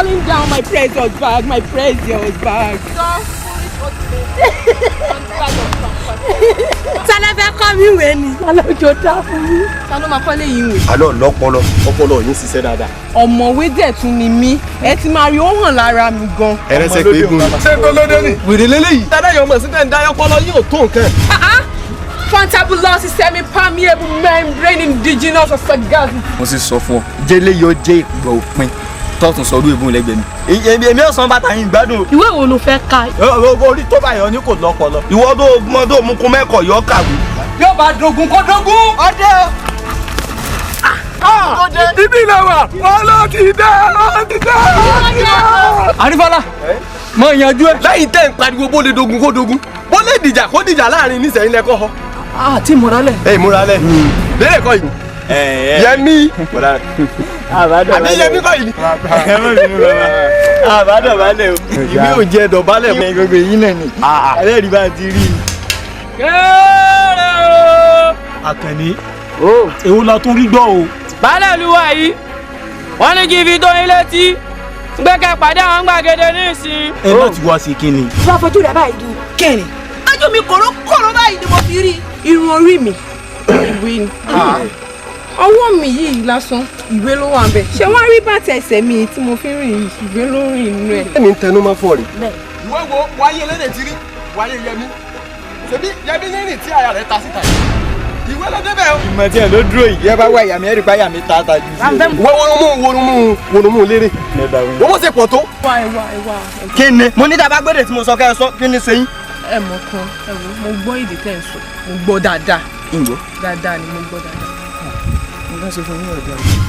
falling down my precious bag, my precious bag. Tálẹ́fẹ́ kọ́ mi wé ni. Alọ́jọ́ dá fún mi. Ta ló máa kọ́ lé yìí wé? Àlọ́ lọ́pọlọ, ọpọlọ yín ṣiṣẹ́ dáadáa. Ọ̀mọ̀wé dẹ̀ tún ni mí. Ẹ ti máa rí ó hàn lára mi gan. Ẹrẹsẹ̀ pé egun. Ṣé tó lóde ni? Wèrè lélẹ́yìí. Dáadáa yọ̀ mọ̀ sí tẹ̀ ń dá ọpọlọ yín ò tó nǹkan. Fantabulous semi-permeable membrane indigenous of sagacity. Mo sì sọ fún ọ, jẹ́lé yóò jẹ́ ìgbà òpin. Tọ́tún sọ ọdún ìbùn lẹ́gbẹ̀ẹ́ mi. Èmi ọ̀sán bàtà yín gbádùn. Ìwé wo ló fẹ́ ka? Orí tó báyọ̀ ní kò lọ́pọlọ. Ìwọ tó mọ tó mú kún mẹ́kọ̀ọ́ yọ kàwé. Yóò bá dogun kó dogun. Ọdẹ. Ibi ilẹ̀ wa, wọ́n ló ti dá. Àrífọ́lá, mọ ìyànjú ẹ. Lẹ́yìn tẹ́ ń pariwo bó lè dogun kó dogun. Bó lè dìjà kó dìjà láàrin nísẹ̀yìn lẹ́kọ̀ọ́ họ. Àti ìmúralẹ̀. Ìmúralẹ̀. Lérè kọ́ yìí. Yẹmí. Àbí Yẹmí kọ́ yìí. Àbádọ̀bálẹ̀ o. Ìwé ò jẹ́ dọ̀bálẹ̀ mọ́. Gbogbo èyí náà ni. Ẹlẹ́rìí bá ti rí. Kéré o. Àkànní. Èwo la tún rí gbọ́ o. Baálẹ̀ olúwa yìí wọ́n ní kí n fi tó yín létí gbẹ́kẹ̀ pàdé àwọn gbàgede nísìn. Ẹ láti wá sí kíni. Wọ́n fojú rẹ̀ báyìí dùn. Kẹ́rin. Ájú mi kòrókòró báyìí ni mo fi rí. Irun orí mi. Ìwé ni. Ọwọ́ mi yìí lásán ìwé ló wà ńbẹ̀. Ṣé wọ́n rí bàtà ẹsẹ̀ mi tí mo fi rìn yìí ìwé ló rìn inú ẹ̀. Ẹ̀mí ń tẹnu mọ́ fún ọ rí. Ìwọ wo wáyé lédè ti rí wáyé Yẹmí. Ṣebí Yẹmí nírìn tí àyà rẹ̀ ta síta yìí. Ìwé ló débẹ̀ o. Ìmọ̀ tí ẹ̀ ló dúró yìí. Yẹ bá wá ìyá mi ẹ̀rí bá yà mí tààtà jù sí. Wọ́n lérè. Wọ́n mọ̀ ṣe pọ̀ tó. Ẹwà. Kí ni? Mo ní tàbá gbọ́dọ̀ tí mo sọ kẹ́ ẹ sọ kí ni ṣe yín. Ẹ mọ̀ kan mo gbọ́ èdè tẹ́ ń sọ mo gbọ́ dáadáa. Ìgbọ́. Dáadáa ni mo gbọ́ dáadáa. Mo fẹ́ ṣe fún yín ọ̀dọ́ rẹ̀.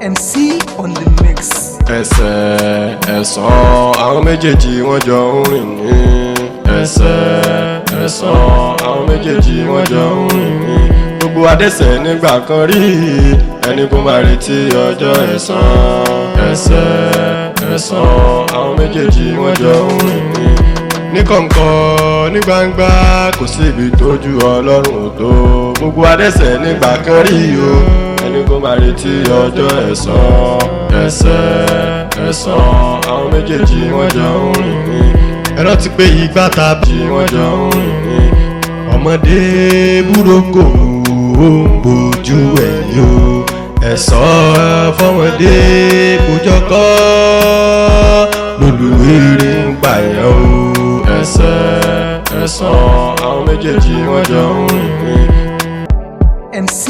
MC on the mix. Ẹsẹ̀ ẹ̀sán àwọn méjèèjì wọ́n jọ ń rìn ní. Ẹsẹ̀ ẹ̀sán àwọn méjèèjì wọ́n jọ ń rìn ní. Gbogbo adẹ́ṣẹ̀ nígbà kan rí ẹni kó máa retí ọjọ́ ẹ̀san. Ẹsẹ̀ ẹ̀sán àwọn méjèèjì wọ́n jọ ń rìn ní. Ní kọ̀ǹkọ̀ ní gbangba kò sí ibi tójú Ọlọ́run ò tó. Gbogbo adẹ́ṣẹ̀ nígbà kan rí o ẹni kó máa retí ọjọ́ ẹ̀san. Ẹsẹ̀ ẹ̀sán àwọn méjèèjì wọ́n jọ ń rìn ní. Ẹ rántí pé ìgbà tàbí wọ́n jọ ń rìn ní. Ọmọdé burúkú ó ń bójú ẹ̀yìn o. Ẹ̀san fọmọdé kójọkọ́ lólùwérè ń pààyàn o. Ẹsẹ̀ ẹ̀sán àwọn méjèèjì wọ́n jọ ń rìn ní. MC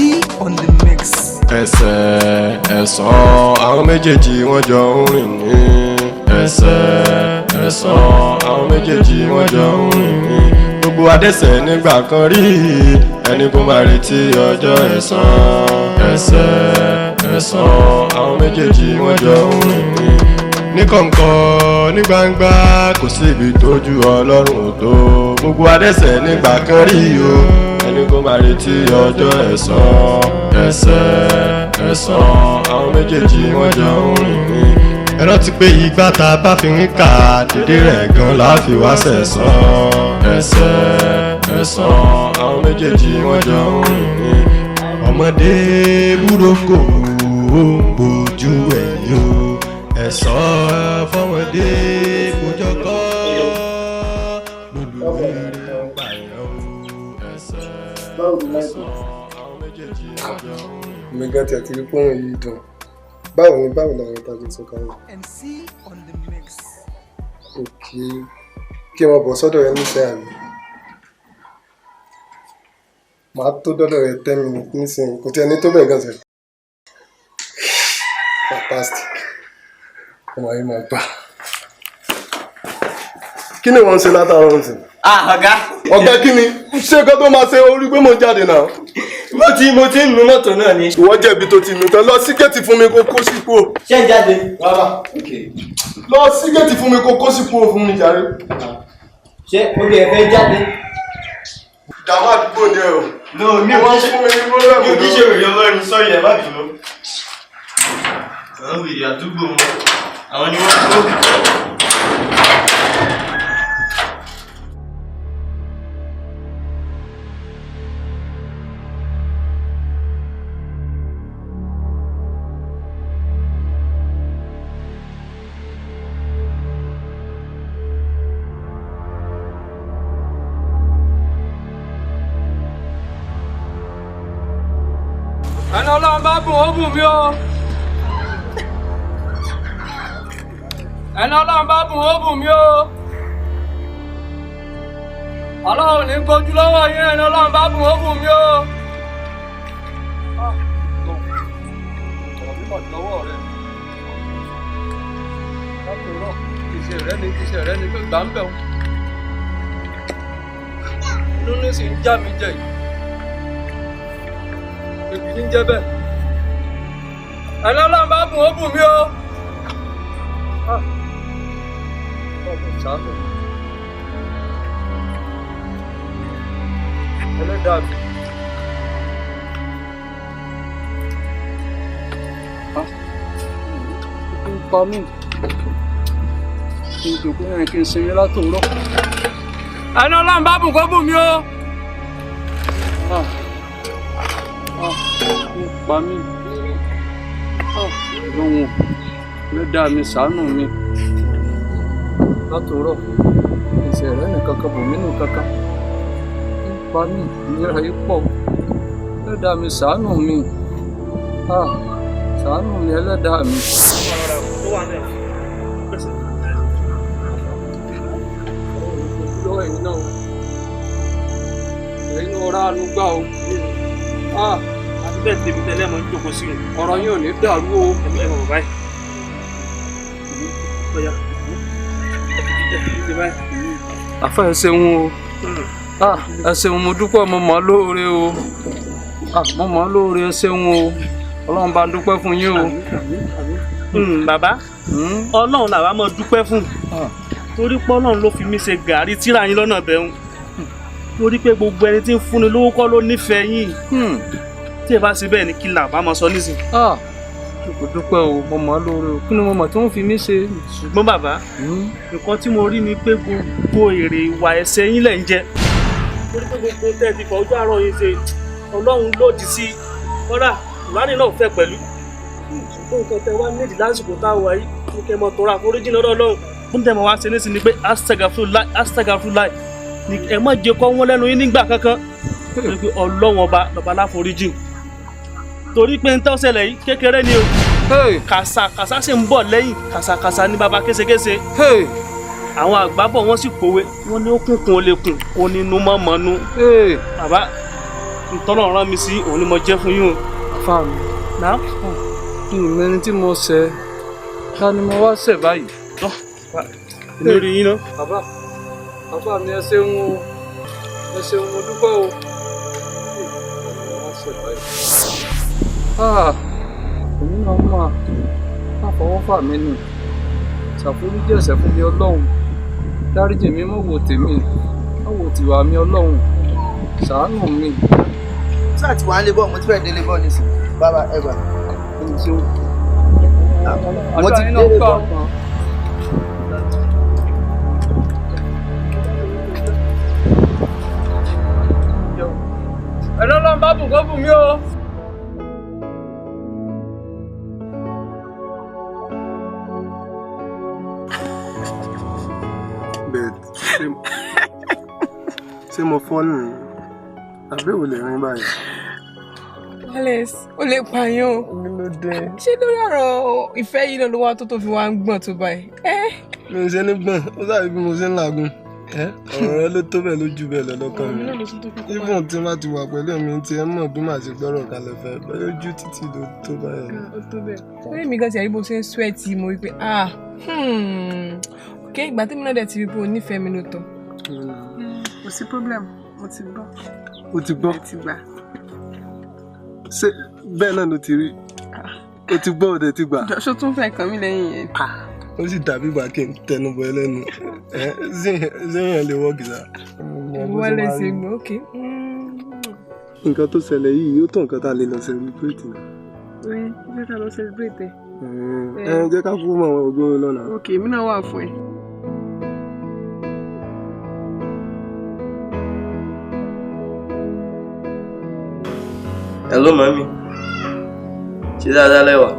on the mix. Ẹsẹ̀ ẹ̀sán àwọn méjèèjì wọ́n jọ ń rìn ní. Ẹsẹ̀ ẹ̀sán àwọn méjèèjì wọ́n jọ ń rìn ní. Gbogbo adẹ́ṣẹ̀ nígbà kan rí ẹni kó máa retí ọjọ́ ẹ̀san. Ẹsẹ̀ ẹ̀sán àwọn méjèèjì wọ́n jọ ń rìn ní. Ní kọ̀ǹkọ̀ ní gbangba kò sí ibi tójú Ọlọ́run ò tó. Gbogbo adẹ́ṣẹ̀ nígbà kan rí o ẹni kó máa retí ọjọ́ ẹ̀san. Ẹsẹ̀ ẹ̀sán àwọn méjèèjì wọ́n jọ ń rìn ní. Ẹ rántí pé ìgbà tá a bá fi ń kà dédé rẹ̀ gan la fi wá sẹ̀san. Ẹsẹ̀ ẹ̀sán àwọn méjèèjì wọ́n jọ ń rìn ní. Ọmọdé burúkú ó ń bójú ẹ̀yìn o. Ẹ̀san fọmọdé kójọkọ́ lólùwérè ń pààyàn o. Ẹsẹ̀ ẹ̀sán àwọn méjèèjì wọ́n jọ ń rìn ní. Mi gan tẹ̀ tí rí pọ́n yìí dùn. Báwo làwọn ìtajà sọ káyọ̀? MC on the mix. Òkè kí ẹ máa bọ̀ sọ́dọ̀ rẹ níṣẹ́ àná. Màá tó dọ́dọ̀ rẹ 10 minutes nísìnyí, kò tí ẹni tó bẹ̀ gan sẹ̀. Fantastic. Ọmọ yìí máa gbà. Kí ni wọ́n ń ṣe látàárọ̀ ọ̀sìn? Ọ̀gá. Ọ̀gá kí ni? Ṣé nǹkan tó máa ṣe orí pé mo jáde náà? Mo ti ń nu mọ́tò náà ni. Ìwọ jẹ̀bi tó ti nù tán, lọ sí géètì fún mi kó kó sípò. Ṣé ń jáde? Rárá. Lọ sí géètì fún mi kó kó sípò fún mi jàre. Ṣé orí ẹ fẹ́ jáde? Jàmbá àdúgbò ni ẹ o. No, mi ò kí ṣe wèrè ọlọ́rin sọ́rí ẹ̀ má bínú. Àwọn wèrè àdúgbò wọn, àwọn ni wọ́n tó. Ẹni Ọlọ́run bá bùn ó bùn mí o. Ẹni Ọlọ́run bá bùn ó bùn mí o. Ọlọ́run ní gbójú lọ́wọ́ yín, ẹni Ọlọ́run bá bùn ó bùn mí o. Ọ̀rọ̀ mi mọ̀ lọ́wọ́ rẹ̀. Látòrọ̀ iṣẹ́ rẹ ni pé gbà ń bẹ̀ wọ́n. Inú ní sì ń já mi jẹ yìí. Èbí ní jẹ́ bẹ́ẹ̀. Ẹni Ọlọ́run bá bùn ó bùn mí o. Ọmọ ṣàánú. Ẹlẹ́dàá mi. Kí n pa mí. Kí n jòkó yẹn kí n sinmi látòrọ́. Ẹni Ọlọ́run bá bùn kó bùn mí o. Pa mí. Lọ́wọ́n Ẹlẹ́dàá mi ṣàánú mi. Látòrọ́ ẹsẹ̀ rẹ̀ nìkan kan bò mí nù kankan. Pa mí ìnira yìí pọ̀. Ẹlẹ́dàá mi ṣàánú mi. Ṣàánú mi Ẹlẹ́dàá mi. Lọ́wọ́ ẹ̀yin náà. Ẹ̀yin náà rà ánú gbà o. Àti bẹ́ẹ̀ tèmi tẹ́lẹ̀ mọ́ jókòó sí ọ̀rọ̀ yín ò ní dàrú o. Ẹ̀mí ẹ̀rọ báyìí. Àfẹ́ ẹ ṣeun o. Ẹ ṣeun mo dúpẹ́ mo mọ̀ lóore o. Mo mọ̀ lóore ẹ ṣeun o. Ọlọ́run bá dúpẹ́ fún yín o. Bàbá, Ọlọ́run làwa máa dúpẹ́ fún. Torí pé Ọlọ́run ló fi mí ṣe gàárì tíra yín lọ́nà bẹ̀rùn. Torí pé gbogbo ẹni tí ń fúnni lówó kọ́ ló nífẹ̀ẹ́ yín. Tí ẹ bá ṣe bẹ́ẹ̀ ni kí là bá máa sọ nísìn. Mo dúpẹ́ o, mo mọ̀ lóore o. Kí ni mo mọ̀ tí wọ́n fi mí ṣe? Ṣùgbọ́n bàbá, nǹkan tí mo rí ni pé gbogbo èrè ìwà ẹ̀ṣẹ̀ yín lẹ̀ ń jẹ. Torí pé gbogbo tẹ́ ti fọ̀ọ́jú àárọ̀ yín ṣe Ọlọ́run lòdì sí i. Kọ́dà ìwádìí náà fẹ́ pẹ̀lú. Ṣùgbọ́n nǹkan tẹ wá nídìí lásìkò tá a wà yìí ní kẹ́ mọ tọrọ àforíjì lọ́dọ̀ Ọlọ́run. Fún tẹ́ mọ̀ wá ṣe nísìn ni pé astagafurullah ni ẹ má jẹ́ kọ́ wọ́n lẹ́nu yín nígbà kankan. Torí pé Ọlọ́run ọba lọ́ba láforíjì. Torí pé ń tọ́sẹ̀lẹ̀ yìí kékeré ni o. Kàsàkàsà sì ń bọ̀ lẹ́yìn kàsàkàsà ní baba késekése. Àwọn àgbà bọ̀ wọ́n sì pòwe wọ́n ní ó kúnkún ó lè kùn ó ní inú mọ́ mọ́nú. Bàbá ntọ́nà rán mi sí òun ni mo jẹ́ fún yín o. Àfà mi. Náà. Ìmẹ́ni tí mo ṣẹ̀ ká ni mo wá ṣẹ̀ báyìí. Lórí yín náà. Àfà mi ẹ ṣeun o. Ẹ ṣeun mo dúpẹ́ o. Èmi náà máa fọwọ́ fà mí nù. Ṣàforíjì ẹ̀ṣẹ̀ fún mi Ọlọ́run. Dáríjì mi mọ́ wò tèmi. Mọ́ wò tìwà mi Ọlọ́run. Ṣàánú mi. Sáà tí wàá lé bọ́, mo ti fẹ́ délé bọ́ nísìnyí. Bàbá ẹgbà. Mo ti délé bọ́. Ẹni Ọlọ́run bá bùn kó bùn mí o. Ṣé mo fọ́ nù? Àbí ò lè rìn báyìí? Alex, ó lè pààyàn. Ṣé lórí ọ̀rọ̀ ìfẹ́ yìí ló wá tó fi wá ń gbọ̀n tó báyìí? Mi ò ṣe ní gbọ̀n, ó sáré bí mo ṣe ń làágùn. Ọ̀rọ̀ rẹ ló tó bẹ́ẹ̀ lójú bẹ́ẹ̀ lọ́lọ́kàn mi. Even tí má ti wà pẹ̀lú mi tí ẹ mọ̀ bí màá ṣe gbọ́rọ̀ kalẹ̀ fẹ́ bẹ́ẹ̀ ojú títì ló tó báyìí. Ó tó bẹ́ẹ̀. Lórí mi gan ti àrí bó ṣe ń sweat mo rí pé ok ìgbà tí mi náà dẹ̀ ti rí pé o nífẹ̀ẹ́ mi ló tọ́. Kò sí problem, mo ti gbọ́. O ti gbọ́? Mo ti gbà. Ṣé bẹ́ẹ̀ náà ló ti rí? O ti gbọ́ òde ti gbà? Ṣó tún fẹ́ kàn mí lẹ́yìn yẹn? Ó sì dàbí ìgbà kí n tẹnubọ ẹlẹ́nu. Ṣé èèyàn lè wọ́ọ̀gì sá? Wọ́n lè ṣe gbọ́, ok. nǹkan tó ṣẹlẹ̀ yìí yóò tó nǹkan tá a lè lọ celebrate náà. Jẹ́ ká lọ celebrate ẹ̀. Jẹ́ ká fún àwọn ògbóró lọ́nà. Ok, èmi náà wà fún ẹ. Hello mami. Ṣé dáadáa lẹ́wà?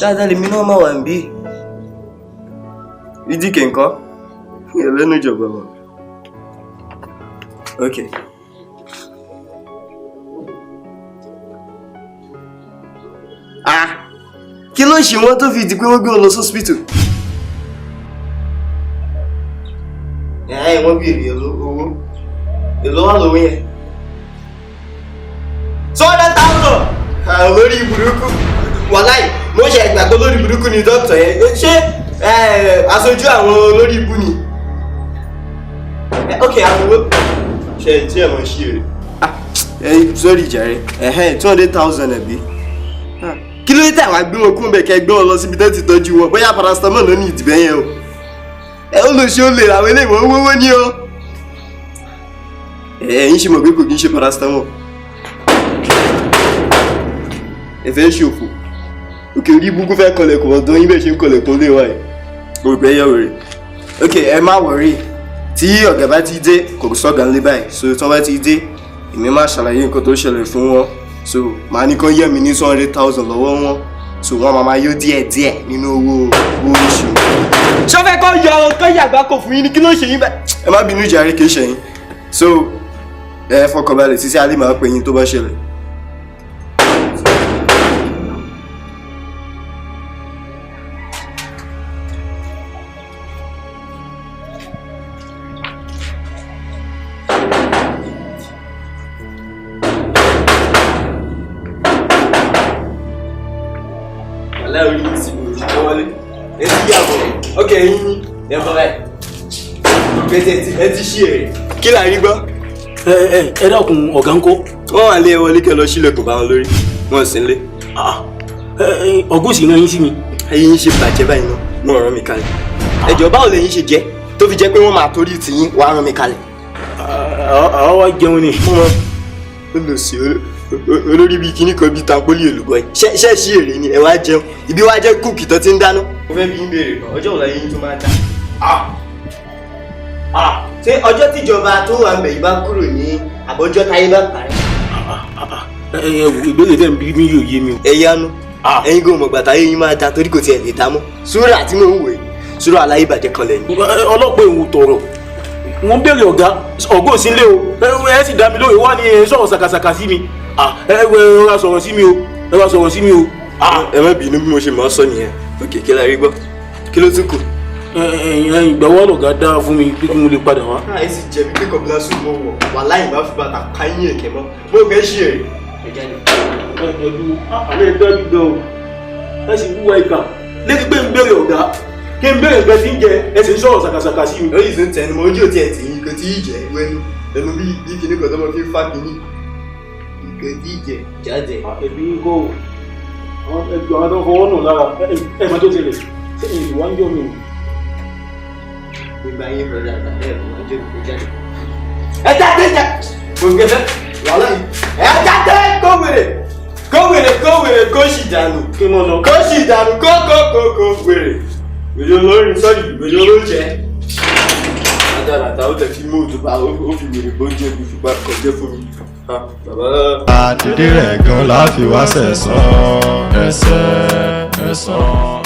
Dáadáa lèmi náà máa wà níbí. Ìdíkè ńkọ́? Ẹlẹ́nu ìjọba wa. Ok. Kí ló ṣe wọ́n tó fi di pé wọ́n gbé wọn lọ sí hospital? Wọ́n bí èrè owó. Èló wà lówó yẹn? 200,000! Lórí burúkú. Wàláì, mo ṣe ẹ̀gbà tó lórí burúkú ni dókítà yẹn. Ṣé aṣojú àwọn olórí ibú ni? Ok, àwọn owó. Ṣé tí ẹ̀ mọ̀ ṣí rẹ̀? Sorry jàre. 200,000 ẹ̀bí. Kí ló dé tí àwọn agbé wọn kún bẹ̀ kẹ́ gbé wọn lọ síbi tó ti tọ́jú wọn? Bóyá paracetamol ló ní ìdìbẹ́ yẹn o. Ó lọ ṣe ó lè ra àwọn eléyìí wọ́n wọ́wọ́ ní o. Ẹ̀yin ṣe mọ̀ pé kò kí ń ṣe paracetamol. Ẹ fẹ́ ṣòfò. Òkè orí ibùkún fẹ́ kọlẹ̀kùn ọ̀dọ́ yín bẹ́ẹ̀ ṣe ń kọlẹ̀kùn lé wa ẹ̀. Òrùbẹ́ yẹ òrè. Ok, ẹ má wọrí. Tí ọ̀gá bá ti dé, kò sọ́gà ńlé báyìí. So tí wọ́n bá ti dé, èmi máa ṣàlàyé nǹkan tó ṣẹlẹ̀ fún wọn. So màá ní kán yẹ̀ mí ní 200,000 lọ́wọ́ wọn. So wọ́n máa yó díẹ̀díẹ̀ nínú owó oṣù. Ṣọ́fẹ́ kọ́ yọ kọ́ yàgbá kò fún yín ní kí ló ṣe yín bẹ́ẹ̀. Ẹ má bínú jàre kì í ṣe yín. So ẹ fọkànbalẹ̀ títí alẹ́ máa pè yín tó bá ṣẹlẹ̀. Ok, yín ẹ bọ́ báyìí. Ẹ ti ṣí èrè. Kí là ń rí gbọ́? Ẹ dákun ọ̀gá ń kọ́. Wọ́n wà lé ẹ wọlé kẹ́ lọ sílẹ̀kùn bá wọn lórí. Wọ́n sì ń lé. Ọ̀gá òsì rán yín sí mi. Ẹyin yín ṣe bàjẹ́ báyìí náà, wọ́n rán mi kalẹ̀. Ẹ̀jọ̀ báwo lẹ̀yin ṣe jẹ́ tó fi jẹ́ pé wọ́n máa torí tìyín wàá rán mi kalẹ̀. Àwọn wá jẹun ni. Ó lọ sí olórí bíi kíní kan bíi tampoli èlùbọ́ yìí. Ṣé ṣí èrè ni ẹ wá jẹun? Ibi wá jẹ́ kúùkì tó ti ń dáná. Mo fẹ́ bí yín béèrè kan, ọjọ́ òla yín tó máa dá. Ṣé ọjọ́ tíjọba tó wà ń bẹ̀ yìí bá kúrò ní àbọ̀jọ́ táyé bá parí? Ìbéèrè tẹ̀ ń bí mi yóò yé mi o. Ẹ yánu, ẹ̀yin kò mọ̀ gbàtà yín máa da torí kò tiẹ̀ lè dá mọ́. Súrà tí mò ń wò yìí, súrà aláìbàjẹ́ kan lẹ́yìn. Ọlọ́pàá èwo tọrọ. Wọ́n béèrè ọ̀gá òsínlé o. Ẹ sì dá mi lóye wá ní sọ̀rọ̀ sàkàsàkà sí mi. Ẹ wá sọ̀rọ̀ sí mi o. Ẹ wá sọ̀rọ̀ sí mi o. Ẹ má bínú bí mo ṣe máa sọ nìyẹn. Òkè kí la rí gbọ́? Kí ló tún kù? Ìgbàwọ́ lọ̀gá dá fún mi pé kí mo lè padà wá. Ẹ sì jẹ̀bi pé kọ̀bílà sùn mọ́ wọ̀ wà láì má fi bàtà káyín èké mọ́. Mo fẹ́ ṣí èrè. Àlẹ́ ìdájú gan o. Ẹ sì wúwa ìkà. Lẹ́ni pé ń béèrè ọ̀gá. Kí n béèrè nǹkan tí ń jẹ ẹ sì ń sọ̀rọ̀ sàkàsàkà sí mi. Lóyìn sí ń tẹnu mọ́ ojú òtí ẹ̀ tì yín nǹkan tí yìí jẹ́ wẹ́nu. Ẹnu bí kíní kan tó mọ fi ń fá kíní. Nǹkan tí yìí jẹ jáde. Ẹ̀bí ń kọ́ o. Ẹgbẹ́ àwọn tó fọwọ́ nù lára ẹ̀ máa tó tẹ̀lé. Ṣé ìwà ń jọ mi? Gbogbo ayé bẹ̀rẹ̀ àgbà ẹ̀ máa jẹ́ òkú jáde. Ẹ jáde jẹ! Gbogbo ẹ̀ wàhálà yìí. Ẹ jáde kó wèrè kó sì dànù. Kí mo lọ? Kó sì dànù kó wèrè. Wèrè olórin sọ́ọ̀dì wèrè olóúnjẹ. Adára ta ó tẹ̀ fi mú òtúbà ó fi wèrè bó jẹ́ bí fipá kọjẹ́ fún mi. Àdìdí rẹ̀ gan la fi wá sẹ̀sán. Ẹ̀sán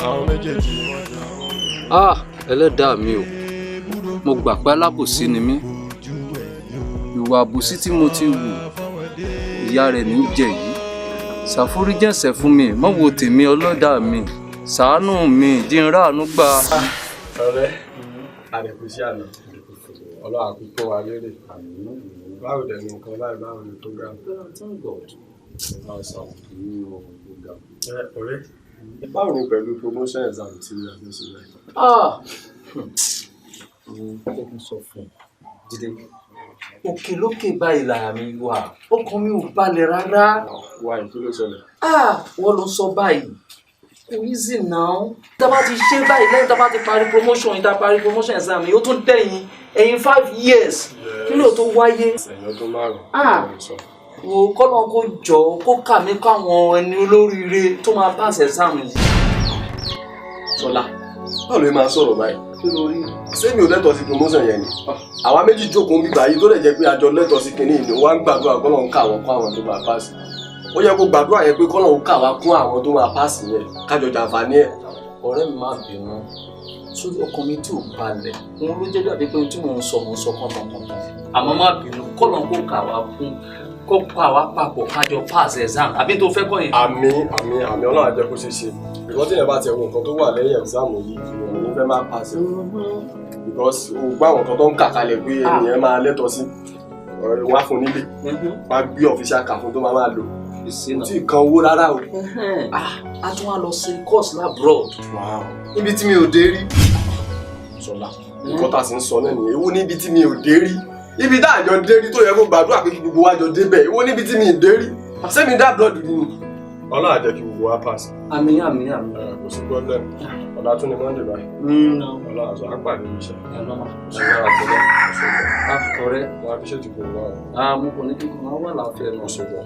àwọn méjèèjì wọ́n jọ. Ẹlẹ́dàá mi o, mo gbà pé alábòsí ni mí. Ìwà àbòsí tí mo ti wù, ìyà rẹ̀ ní jẹ yìí. Ṣàforíjẹ̀ṣẹ̀ fún mi, má wo tèmi ọlọ́dà mi. Ṣàánú mi, jí n ráàánú gbà. Ọ̀rẹ́, àdẹ̀kù sí àná. Ọlọ́run àkókò wa lérè. Báwo dẹ̀ ní nǹkan láì báwo ni program? Thank God. Ọ̀rẹ́, báwo ni pẹ̀lú promotion exam tí a fi ṣe rẹ̀? Jẹ́ kí n sọ fún ẹ, Jídé. Òkè lókè báyìí lára mi wà. Ọkàn mi ò balẹ̀ rárá. Why? Kí ló ṣẹlẹ̀? Wọ́n ló sọ báyìí. Kò easy now. Tá a bá ti ṣe báyìí lẹ́yìn tá a bá ti parí promotion yìí tá a parí promotion exam yìí ó tún dẹ̀yìn 5 years. kí ló tó wáyé. ẹ̀yìn ọdún márùn-ún. Wo kọ́nà kó jọ kó kà mí káwọn ẹni olóríire tó máa pass exam yìí. Ṣọlá báwo ló máa sọ̀rọ̀ báyìí. kí ló rí sẹ́mi ò lẹ́tọ̀ọ́ sí promotion yẹn ni àwa méjì jókòó ń bíbá yìí tó lè jẹ́ pé àjọ lẹ́tọ̀ọ́ sí kinní ìlú wa ń gbàdúrà kọ́nà ń ká àwọn kún àwọn tó máa pass. ó yẹ kó gbàdúrà yẹn pé kọ́nà ń ká wa kún àwọn tó máa pass yẹn kájọ jàǹfààní ẹ̀. ọ̀rẹ́ mi máa bínú sórí ọkàn mi tí ò balẹ̀ òun ló jẹ́ dàbí pé tí mò ń sọ kọ́ńtàkọ́ńtà àmọ́ má bínú kọ́nà kó kà wá kún kó pa wá papọ̀ kájọ pass exam àbí tó fẹ́ kọ́ yẹn. àmì Ọlọ́run á jẹ́ kó ṣeé ṣe ìwọ́n tí yẹn bá tẹ̀ wọ nǹkan tó wà lẹ́yìn exam yìí ìwọ̀n ní fẹ́ máa pass because o gbọ́ àwọn nǹkan tó ń kà kalẹ̀ pé ènìyàn máa lẹ́tọ̀ọ́ sí wá fún nílé wá gbé official kà fún tó máa lò kò tí ì kan owó rárá o. a tún wá lọ sí course labroad. níbi tí mi ò dé rí. Ṣọlá nǹkan tá a sì ń sọ náà nìyẹn ewu níbi tí mi ò dé rí ibi tá àjọ dé rí tó yẹ kó gbàdúrà pé kí gbogbo wa jọ débẹ̀ ewu níbi tí mi ì dé rí sẹ́mi dá blood rí ni. Ọlọ́run á jẹ́ kí gbogbo wa pass. àmín. kò sí problem ọ̀la tún ni Monday báyìí. Ọlọ́run àṣọ àpàdé iṣẹ́. ọ̀rẹ́ wọn á fi ṣètò gbogbo wa. mo kò ní kí n máa wà láàfin ẹnu ọ̀ṣọ́gbọ̀n.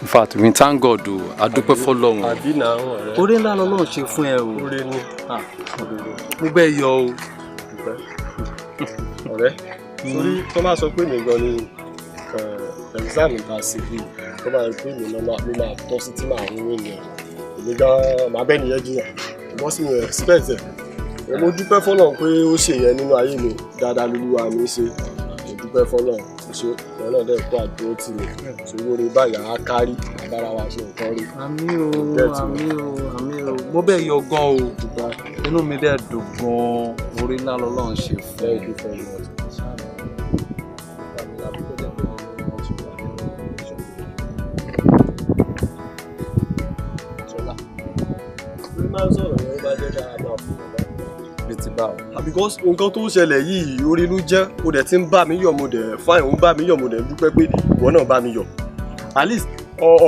In fact we thank God o adúpẹ́ fọlọ́run. àbí náà ọ̀rẹ́. oore ńlá lọ́lọ́run ṣe fún ẹ o. oore ni. mo bẹ́ẹ̀ yọ o. ọ̀rẹ́ torí tó máa sọ pé nìkan ni exam ta sí i tó máa ń pè mí máa tọ́ sí tí màá ń wé ni èmi gan máa bẹ́ẹ̀ nìyẹn jiyàn wọ́n sì ń expect ẹ̀ mo dúpẹ́ fọ́lọ́run pé ó ṣe yẹn nínú ayé mi dáadáa lolúwa mi ṣe mo dúpẹ́ fọ́lọ́run ṣe ìwọ náà dẹ̀ kó àdúró tì mí ṣòwò rẹ báyà á kárí agbára wa ṣe nǹkan rí. àmín o mo bẹ́ẹ̀ yọ gan o inú mi dẹ̀ dùn gan orí ńlá lọ́lọ́run ṣe fún ẹ. because nǹkan tó ń ṣẹlẹ̀ yìí orí ló jẹ́ o dẹ̀ ti ń bá mi yọ̀ mo dẹ̀ fáìn ń bá mi yọ̀ mo dẹ̀ dúpẹ́ pé ìwọ náà bá mi yọ̀ at least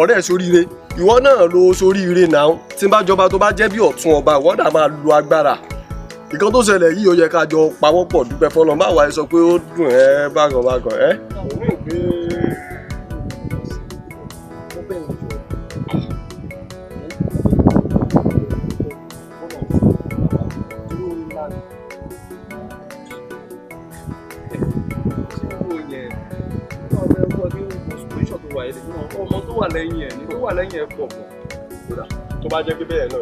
ọ̀rẹ́ ṣoríire ìwọ náà ló ṣoríire náà tí n bá jọba tó bá jẹ́ bí ọ̀tún ọba ìwọ náà máa lo agbára nǹkan tó ṣẹlẹ̀ yìí ó yẹ ká jọ pawọ́pọ̀ dúpẹ́ fọlọ́n báwa ẹ sọ pé ó dùn ẹ́ bákan ẹ́. ọmọ tó wà lẹ́yìn ẹ̀ ní tó wà lẹ́yìn ẹ̀ pọ̀ pọ̀. tó bá jẹ́ pé bẹ́ẹ̀ náà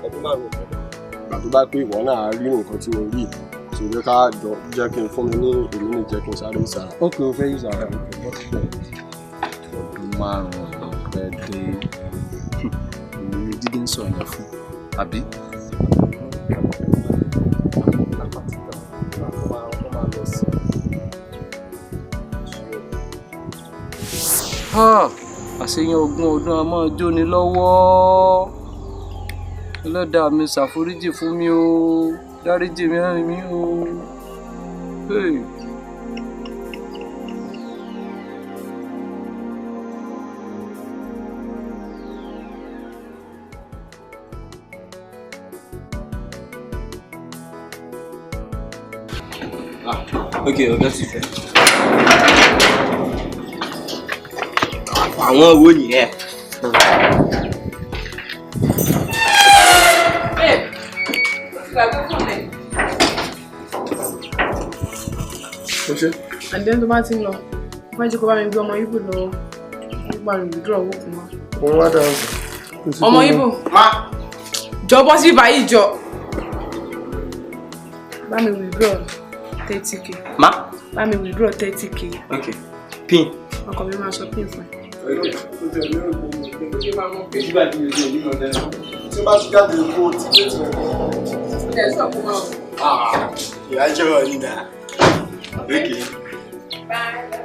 ọdún márùn-ún ìgbà tó bá pé ìwọ náà rí nǹkan tí mo rí ṣùgbọ́n ká jọ jẹ́ kí n fún mi ní èmi ní jẹ́ kí n sáré ìsàrà. ó kì í fẹ́ ìsàrà ọdún márùn-ún fẹ́ dé ìrírí dídí ń sọ yẹn fún àbí. àṣeyàn ogún ọdún a máa jóni lọ́wọ́ ẹlẹ́dàá mi ṣàforíjì fún mi o dáríjì mi o. Hey. Okay, ọ̀gá ti fẹ́. Àwọn wo nìyẹn? Àdéhùn tó bá ti ń lọ, wọ́n jẹ́ kó bá mi gbé ọmọ Ibo lọ nípa withdraw owó kan wá. Òun wá dáhùn. Ọmọ Ibo. Jọ bọ́ sí báyìí jọ. Bá mi withdraw 30k. Bá mi withdraw 30k. Okay. Pin. Ọkọ mi máa sọ pin fún ẹ. Tí bá ti jáde kó o ti dé tí wọ́n kọ́. Ìyájọ́ ọ̀nìdà. Okay. Bye-bye.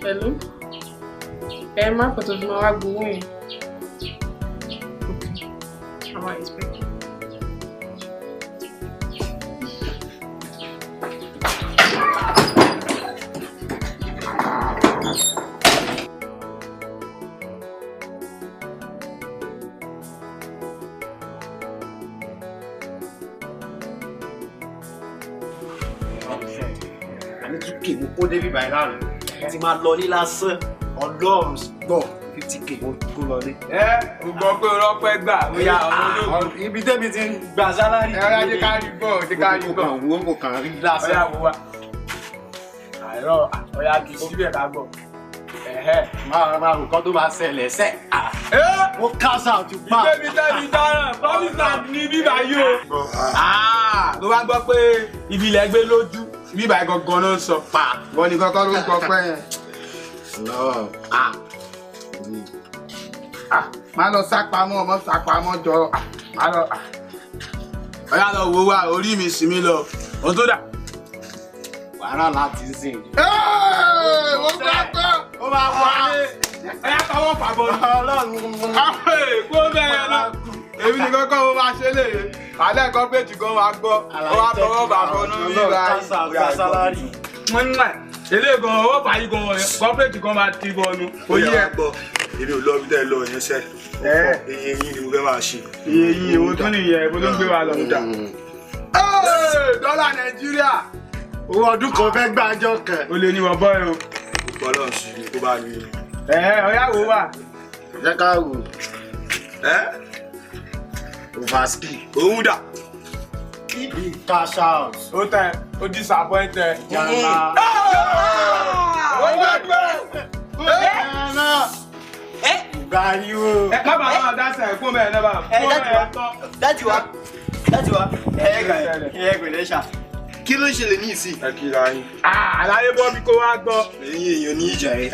Hello? Má pẹ̀tọ́ tí máa wá gbowó yẹn. Okay. Àwọn expect. Àní tún kè mo kó débi báyìí lánàá. Ti máa lọ ní lásán. Ọlọ́run gbọ́ 50k mo kó lọ ní. Gbọ́ pé ọlọ́pẹ́ gbà bóyá ọmọ ibi tẹ́bi ti ń gba sálárì. Ẹ̀rọ ajé kárí bọ̀ jẹ́ kárí bọ̀. Wọ́n kò kàn rí lásán. Ọ̀yà wo wa? Àìrọ̀ ọ̀yà kì í síbẹ̀ ká gbọ́. Máa nǹkan tó máa ṣẹlẹ̀ sẹ́. Mo cash out pa. Ìgbébi tẹ́bi dáná, promise land ní bíbá yìí o. Ló wá gbọ́ pé ibi ilẹ̀ gbé lójú, bíbá gangan ló ń sọ. Wọ́n ní kọ́kọ́ ló ń gbọ́ pẹ́ yẹn. Má lọ sápamọ́, ọmọ sápamọ́ jọ. Má lọ. Ọ̀yà lọ wo wa, orí mi sì mí lọ. Ohun tó dà. Wàhálà láti sìn. Mo gbà pé ó máa wà ní. Ẹ̀yà kọ́wọ́ pàbọ̀ ní. Ọlọ́run. Kó bẹ́ẹ̀ lọ. Èmi ni kọ́kọ́ mo máa ṣe léyè. Àlẹ́ kan péjì kan máa gbọ́. Ó wá tọwọ́ bàbọ̀ ní bíbá yìí. Ilé gan ọwọ́ fàyí gan kọ́pẹ́tì kan máa ti bọ̀ nu. Oyè ẹ̀ gbọ́. Èmi ò lọ bí tẹ́ ẹ lọ yẹn sẹ́. Iye yín ni mo fẹ́ máa ṣe. Iye yín èwo tún nìyẹn èwo ló ń gbé wa lọ níta. Dọ́là Nàìjíríà. Owó ọdún kan fẹ́ gbàjọ kẹ̀. O lè ní wọ́n bọ́ ẹ o. Gbogbo ọlọ́run sí ni kó bá ní. Ọ̀yá wo wà? Jẹ́ ká wò. Overski. Òun dà. Ibi cash out. Ó tẹ, ó disappointed. Jàmbá. Ó gbàgbé. Gari o. Má bàa máa dáṣẹ̀ fún bẹ́ẹ̀ náà bá. Dájú wa. Ẹ̀ẹ́gbẹ̀lẹ́ ṣá. Kí ló ń ṣẹlẹ̀ ní ìsìn? Ẹ kí ra yín. Àlàyé bọ́ mi kó wá gbọ́. Ẹ̀yin èèyàn ní ìjà ẹ̀.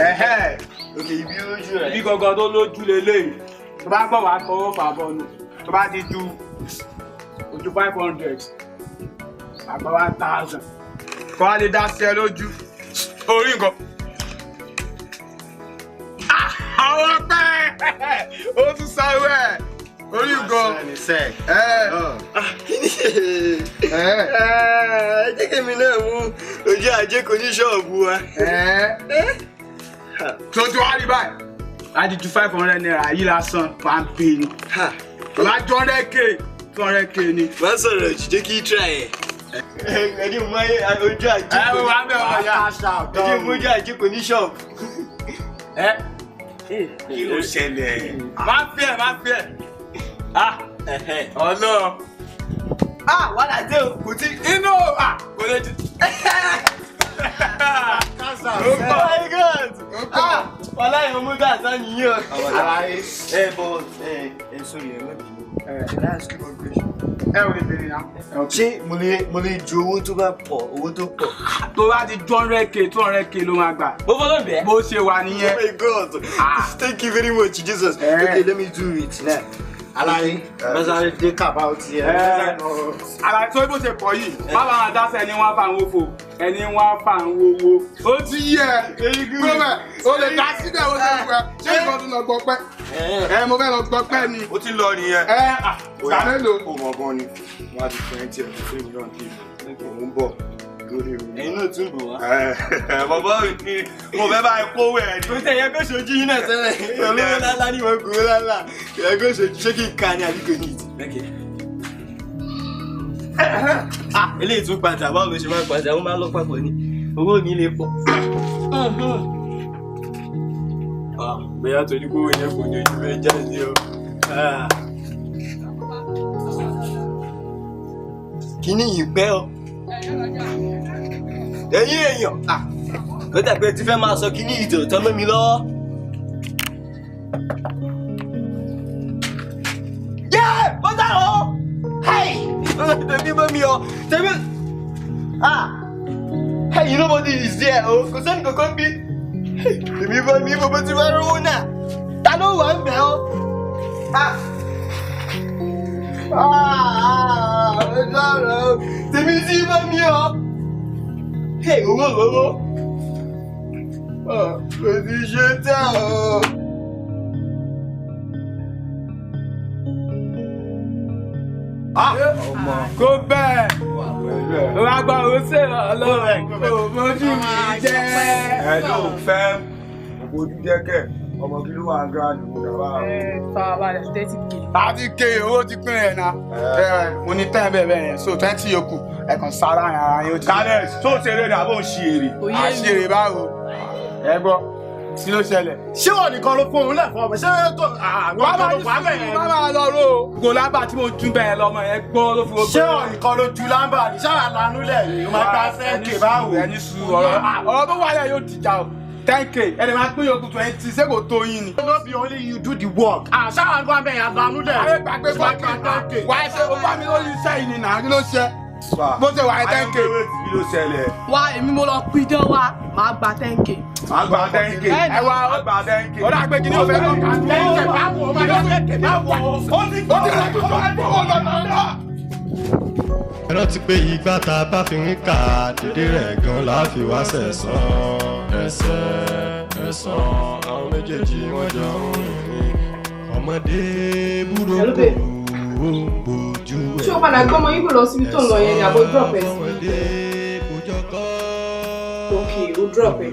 Òkè ibi lójú rẹ̀. Ibi gangan tó lójú leléyìí. Tó bá gbọ́ wàá tọwọ́ fàbọ̀ nù. Tó bá ti ju ojú 500. Àgbà 1000. Kọ́ wá lè dá sí ẹ lójú. Orí nǹkan. Àwọn pẹ́! Ó tún sáré ẹ̀. Orí nǹkan. Jẹ́ kí mi náà mú ojú ajé kò ní ṣọ́ọ̀bù wa. Tó tí wàá rí báyìí. Láti ju 500 naira yìí lásán máa ń pè ní. Bàbá 200k 200k ni. Wọ́n sọ̀rọ̀ jìjẹ́ kí try ẹ̀. Ẹni mú ojú ajé kò ní ojú ajé kò ní ṣọ́ọ̀bù. Kí ló ṣẹlẹ̀? Má fi ẹ̀. Ọlọ́. Wọ́n á dé o. Kò tí inú kò lè jù. Oh my God! Wọ́n láyé ọmọ gàdá nìyẹn. Sorry, ẹ má bínú. Can I ask you one question? Ẹ ò lè bèrè náà. Ṣé mo lè ju owó tó bá pọ̀, owó tó pọ̀? Tó bá ti 200k ló máa gbà. Mo fọlọ́ bẹ́ẹ̀. Bó ṣe wà nìyẹn. Oh my God! Thank you very much, Jesus. Okay, let me do it now. Alaye, mẹ́sàn-án dé kàbá ó ti ẹ̀. Alaye tó bó ṣe pọ̀ yìí, má bàa máa dáṣẹ́ ẹni wọ́n fà ń wofo, ẹni wọ́n fà ń wowo. Ó ti yẹ gómẹ̀, o lè dá síbẹ̀ ó ṣe fẹ́, ṣé ìkan tún lọ gbọ́ pẹ́? Mo fẹ́ lọ gbọ́ pẹ́ ni. Ó ti lọ nìyẹn. Sàmélò. Ó mọ̀ gan ni. Wọ́n á ti fẹ́ tiẹ̀ fún mi náà kí òun bọ̀ lórí mi. Ẹ̀yin náà tún bọ̀ wá. Bàbá mi, mo fẹ́ bá ẹ kówó ẹ̀ ní. Kò tẹ̀ yẹ kó ṣojú yín náà tẹ́lẹ̀. Olówó lálá ni wọ́n gbowó lálá. Yẹ kó ṣojú ṣé kí n ka ni àbí kò ní ìdí. Eléyìí tún padà báwo ló ṣe máa padà wọ́n máa lọ papọ̀ ni. Owó mi lè pọ̀. Bóyá torí pé owó yẹn kò ní ojú rẹ̀ jáde o. Kíní yìí pẹ́ o. Ẹ̀yin èèyàn, ó dàbí ẹ ti fẹ́ máa sọ kíní ìdòtọ́ mọ́ mi lọ́wọ́. What's that? Hey! Tẹ̀mí bọ́ mi o. Tẹ̀mí. Hey, nobody is there o. Kò sẹ́ni kankan bí. Tẹ̀mí bọ́ mi bọ́ ti wá rówó náà. Ta ló wà ń bẹ̀ o? tèmi sí mami o. Owó. Kò sí ṣe tán o. Kó bẹ́ẹ̀ ló wá gbọ́ oṣù ọlọ́run mojú mi jẹ́. Ẹ ló fẹ́ ojú jẹ́kẹ̀ ọmọ kí ló wà ń gbá àdúgbò náà. Farabalẹ̀ 30k. 30k owó ti pín ẹ̀ náà. Mo ní 10 bẹ́ẹ̀ yẹn so 20 yòókù ẹ̀ kàn sára ara yín ó ti. Kálẹ̀ tó ṣeré ni àbó ń ṣe èrè. Àṣeré báwo ẹ gbọ́ kí ló ṣẹlẹ̀. Ṣé wọn nìkan ló fún òun lẹ́fọ̀ ọmọ ṣé tó àwọn ọmọ tó wà bẹ́ẹ̀ yẹn. Bàbá lọ ro gò lábà tí mo jù bẹ́ẹ̀ lọ́mọ yẹn gbọ́ ló fi gbọ́. Ṣé wọn nìkan ló ju lámbà ní sáà lanú lẹ̀ yìí máa gbá sẹ́ẹ̀kì báwo. Ẹni sùn ọ̀rọ̀ tó wà lẹ̀ yóò dìjà o 10k ẹni máa pín yòókù 20 ṣé kò tó yín ni. No be only you do the work. Sáà ń gbọ́ abẹ́ yẹn lanú lẹ̀. Ayé gbàgbé fọ́ọ̀kì wà á ṣe o bá mi lórí iṣẹ́ yìí ni nà kí ló ṣe. Bó ṣe wà á 10k. Kí ló ṣẹlẹ̀? Wá èmi mo lọ pidán wa máa gba 10k. Máa gba 10k. Ẹ wá ó gba 10k. ó dà pé kí ni o fẹ́ lọ kà á. 10k báwo máa lọ 10k báwo. Ó ti gbọ́ ọ̀rọ̀ ẹ rántí pé ìgbà tá a bá fi ń kà dédé rẹ̀ gan la fi wá ẹ̀san àwọn méjèèjì wọ́n jọ ń rìn ọmọdé burúkú bójú ẹ̀. Ṣé o padà gbọ́ ọmọ yín kò lọ síbi tó ń lọ yẹn ni àbò drop ẹ̀ sí? Ok, o drop ẹ̀.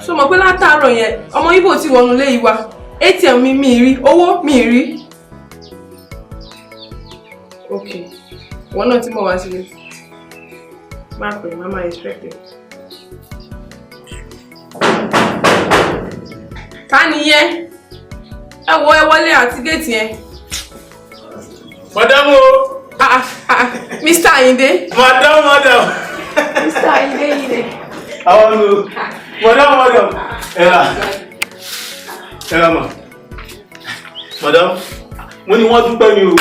Ṣé o mọ̀ pé látàárọ̀ yẹn ọmọ Ibo ti wọnú ilé yìí wá? ATM mi rí, owó mi rí. Ok, wọn náà tí mo wá sílé. Má pè má má expect it. Ká nìyẹn? Ẹ wọlé àti géètì yẹn. Madam o. Mr. Ayinde. Madam. Mr. Ayinde. Àwọn ọmọ madam. Ẹ̀rà mà. Madam, mo ní wọ́n dúpẹ́ mi o.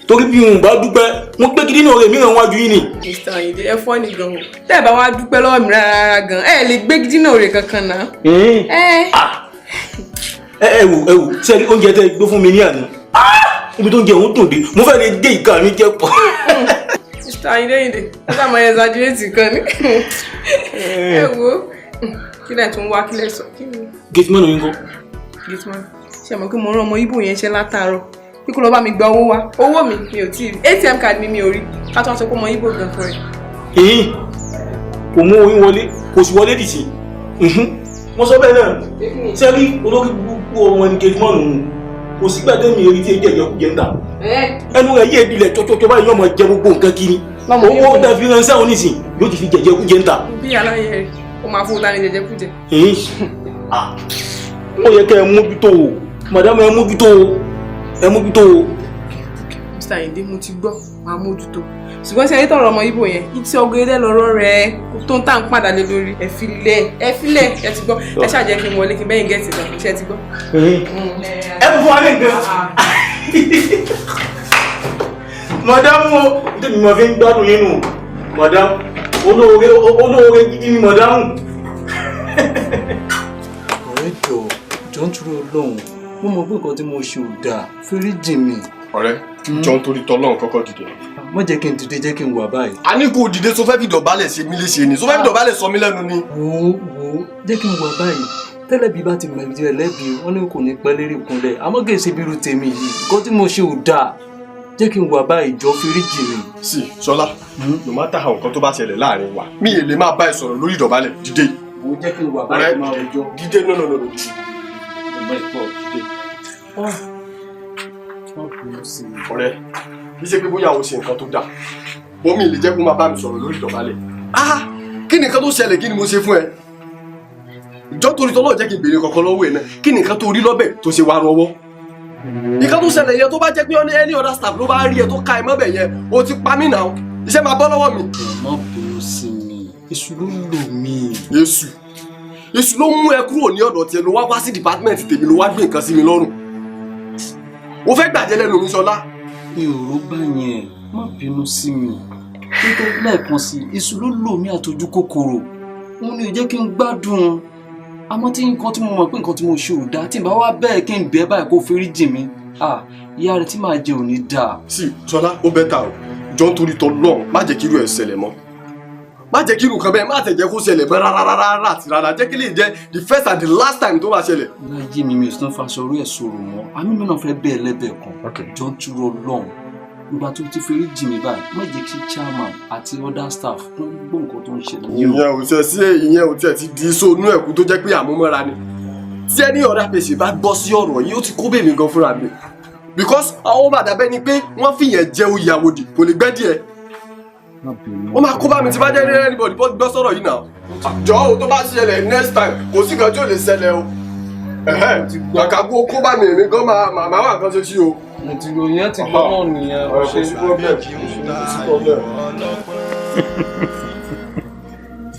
Torí bí n bá dúpẹ́, mo gbé gidi ní ọ̀rẹ́ mìíràn wájú yín ni. Mr. Ayinde, ẹ fọ́ ni gan o. Tẹ́ ẹ bá wá dúpẹ́ lọ́wọ́ mi rárá gan, ẹ lè gbé gidi náà ọ̀rẹ́ kankan náà. Ẹ wò, ṣé oúnjẹ tẹ́ gbé fún mi ní àná? Ibi tó ń jẹ òun tòde, mo fẹ́ lè dé ìka mi jẹ́ pọ̀. Mr. Ayinde, ẹ sá máa exaggerate kan ni. Ẹ wo, kí lẹ̀ tún wá kí lẹ̀ sọ. Gateman òyìn kọ́. Gateman, ṣe mọ̀ pé mo rán ọmọ Ibo yẹn ṣe látàárọ̀. Kí kó lọ bá mi gba owó wá. Owó mi ò tí ì rí. ATM card mi ò rí. Ká tó sọ pé ọmọ Ibo gan fún ẹ. Kò mú oyin wọlé, kò sì wọlé dìsí. Wọ́n sọ bẹ́ẹ̀ náà. Ṣé rí olórí gbogbo ọmọ ẹni Gateman òun? Kò sí gbàdé mi èrí tí ẹjẹ ìjẹkú jẹ ń tà. Ẹnu rẹ̀ yé ìdílẹ̀ tọ́tọ́tọ́ báyìí yóò máa jẹ gbogbo nǹkan kiri. Owó tẹ fi ránṣẹ́ òun nísìn yóò ti fi jẹjẹkú jẹ ń tà. Bí aláyẹ rẹ̀, ó máa fún ta ni jẹjẹkú jẹ. Ó yẹ kẹ́ ẹ mójútó o. Màdámù ẹ mójútó o. Mr. Ayinde, mo ti gbọ́, máa mójútó. Ṣùgbọ́n ṣe ayé tọrọ ọmọ Ibo yẹn, ìtì ọgẹ́dẹ́ lọ́rọ́ rẹ̀ tó ń tà ń padà lé lórí. Ẹ filẹ̀, ẹ ti gbọ́. Ẹ ṣàjẹ́ kí n wọlé kí n bẹ́yìn gẹ̀ẹ́sì lọ, ṣe ti gbọ́. Ẹ fún wa ní nǹkan. Màdámù o, nítorí mo fi ń gbádùn yín nù. Màdámù, olóore gidi ni màdámù. Ọ̀rẹ́ jọ ń túró Ọlọ́run, mo mọ̀ pé nǹkan tí mo ṣe ò dáa, foríjì mi. Ọ̀rẹ́, jọ ń torí tọ́lọ́run kọ́kọ́ dìde. Má jẹ́ kí n dìde, jẹ́ kí n wà báyìí. A ní kò dìde tó fẹ́ fi dọ̀bálẹ̀ ṣe mí léṣe ni, tó fẹ́ fi dọ̀bálẹ̀ sọ mí lẹ́nu ni. Wo, jẹ́ kí n wà báyìí. Tẹ́lẹ̀ bí bá ti mọ ibi ẹlẹ́bi, wọ́n ní kò ní pẹ́ lérí ìkúnlẹ̀. Àmọ́ kì í ṣe bírú tèmi yìí. Nǹkan tí mo ṣe ò dáa. Jẹ́ kí n wà báyìí, jọ foríjì mi. Sí, Ṣọlá, no matter how nǹkan tó bá ṣẹlẹ̀ láàrin wa, mi ì lè máa bá ẹ sọ̀rọ̀ lórí ìdọ̀bálẹ̀ dìde. Wo jẹ́ kí n wà báyìí máa rojọ́. Dìde, no. Ọ̀rẹ́, kì í ṣe pé bóyá o ṣe nǹkan tó dáa. Bọ́ mi ì lè jẹ́ kó máa bá mi sọ̀rọ̀ lórí ìdọ̀bálẹ̀. Kí ni nǹkan tó ṣẹlẹ̀, kí ni mo ṣe fún ẹ? Ìjọ torí tọ́lọ́ jẹ́ kí n béèrè kankan lọ́wọ́ ẹ̀ náà. Kí ni nǹkan tó rí lọ́bẹ̀ tó ṣe wá rọwọ́? Nǹkan tó ṣẹlẹ̀ yẹn tó bá jẹ́ pé any other staff ló bá rí ẹ tó ka ẹ mọ́bẹ̀ yẹn, o ti pa mí náà. Iṣẹ́ máa bọ́ lọ́wọ́ mi. Má bínú sí mi, èṣù ló lò mí. Èṣù ló mú ẹ kúrò ní ọ̀dọ̀ tiẹ̀ ló wá sí department tèmi ló wá gbé nǹkan sí mi lọ́rùn. O fẹ́ gbàjẹ́ lẹ́nu mi Ṣọlá. Mi ò rò bá yẹn, má bínú sí mi. Nítorí lẹ́ẹ̀kan sí, èṣù ló lò mí àtọjú kòkòrò. Òun ni ò jẹ́ kí n gbádùn. Àmọ́ tí nǹkan tí mo mọ̀ pé nǹkan tí mo ṣe ò dáa, tí n bá wá bẹ́ẹ̀ kí n bẹ́ẹ̀ báyìí kó foríjì mi. Ìyá rẹ̀ tí màá jẹ ò ní dáa. Sí, Ṣọlá, ó bẹ́tà o. jọ nítorí t'Ọlọ́run má jẹ́ kí irú ẹ̀ ṣẹlẹ̀ mọ́ má jẹ́ kí irú kan bẹ́ẹ̀ má tẹ̀ jẹ́ kó ṣẹlẹ̀ bẹ́ẹ̀ rárá àti rárá jẹ́ kí lè jẹ́ the first and the last time tó bá ṣẹlẹ̀. láyé mi ò sí náà faṣọ orí ẹ̀ sọ̀rọ̀ mọ́ àmì mi náà fẹ́ bẹ́ẹ̀ lẹ́bẹ̀ẹ́ kan jọ ń túrọ̀ Ọlọ́run nígbà tó ti fẹ́rí jì mí báyìí má jẹ́ kí chairman àti other staff wọ́n gbọ́ nǹkan tó ń ṣẹlẹ̀. ìyẹn ò tẹ̀ ti di sóònù ẹ̀kú tó jẹ́ pé àmúmọ́ra ni tí ẹni ọ̀dà pèsè bá gbọ́ sí ọ̀rọ̀ yìí ó ti kó bèmí gan fúnra mi because àwọn bàdà bẹ́ẹ̀ ni pé wọ́n fìyẹn jẹ́ oyè àwòdì kò lè gbẹ́ díẹ̀ wọ́n máa kó bá mi tí bá jẹ́ ní anybody bọ́ gbọ́ sọ̀rọ̀ yìí náà jọ̀ọ́ tó bá ṣẹlẹ̀ next time kò sí kan tí ò lè ṣẹlẹ̀ o kàkà kó bá mi èmi gan máa wà nǹkan ṣe sí o. mo ti lo yẹn ti gbọ́ náà nìyẹn o ṣe sí problem.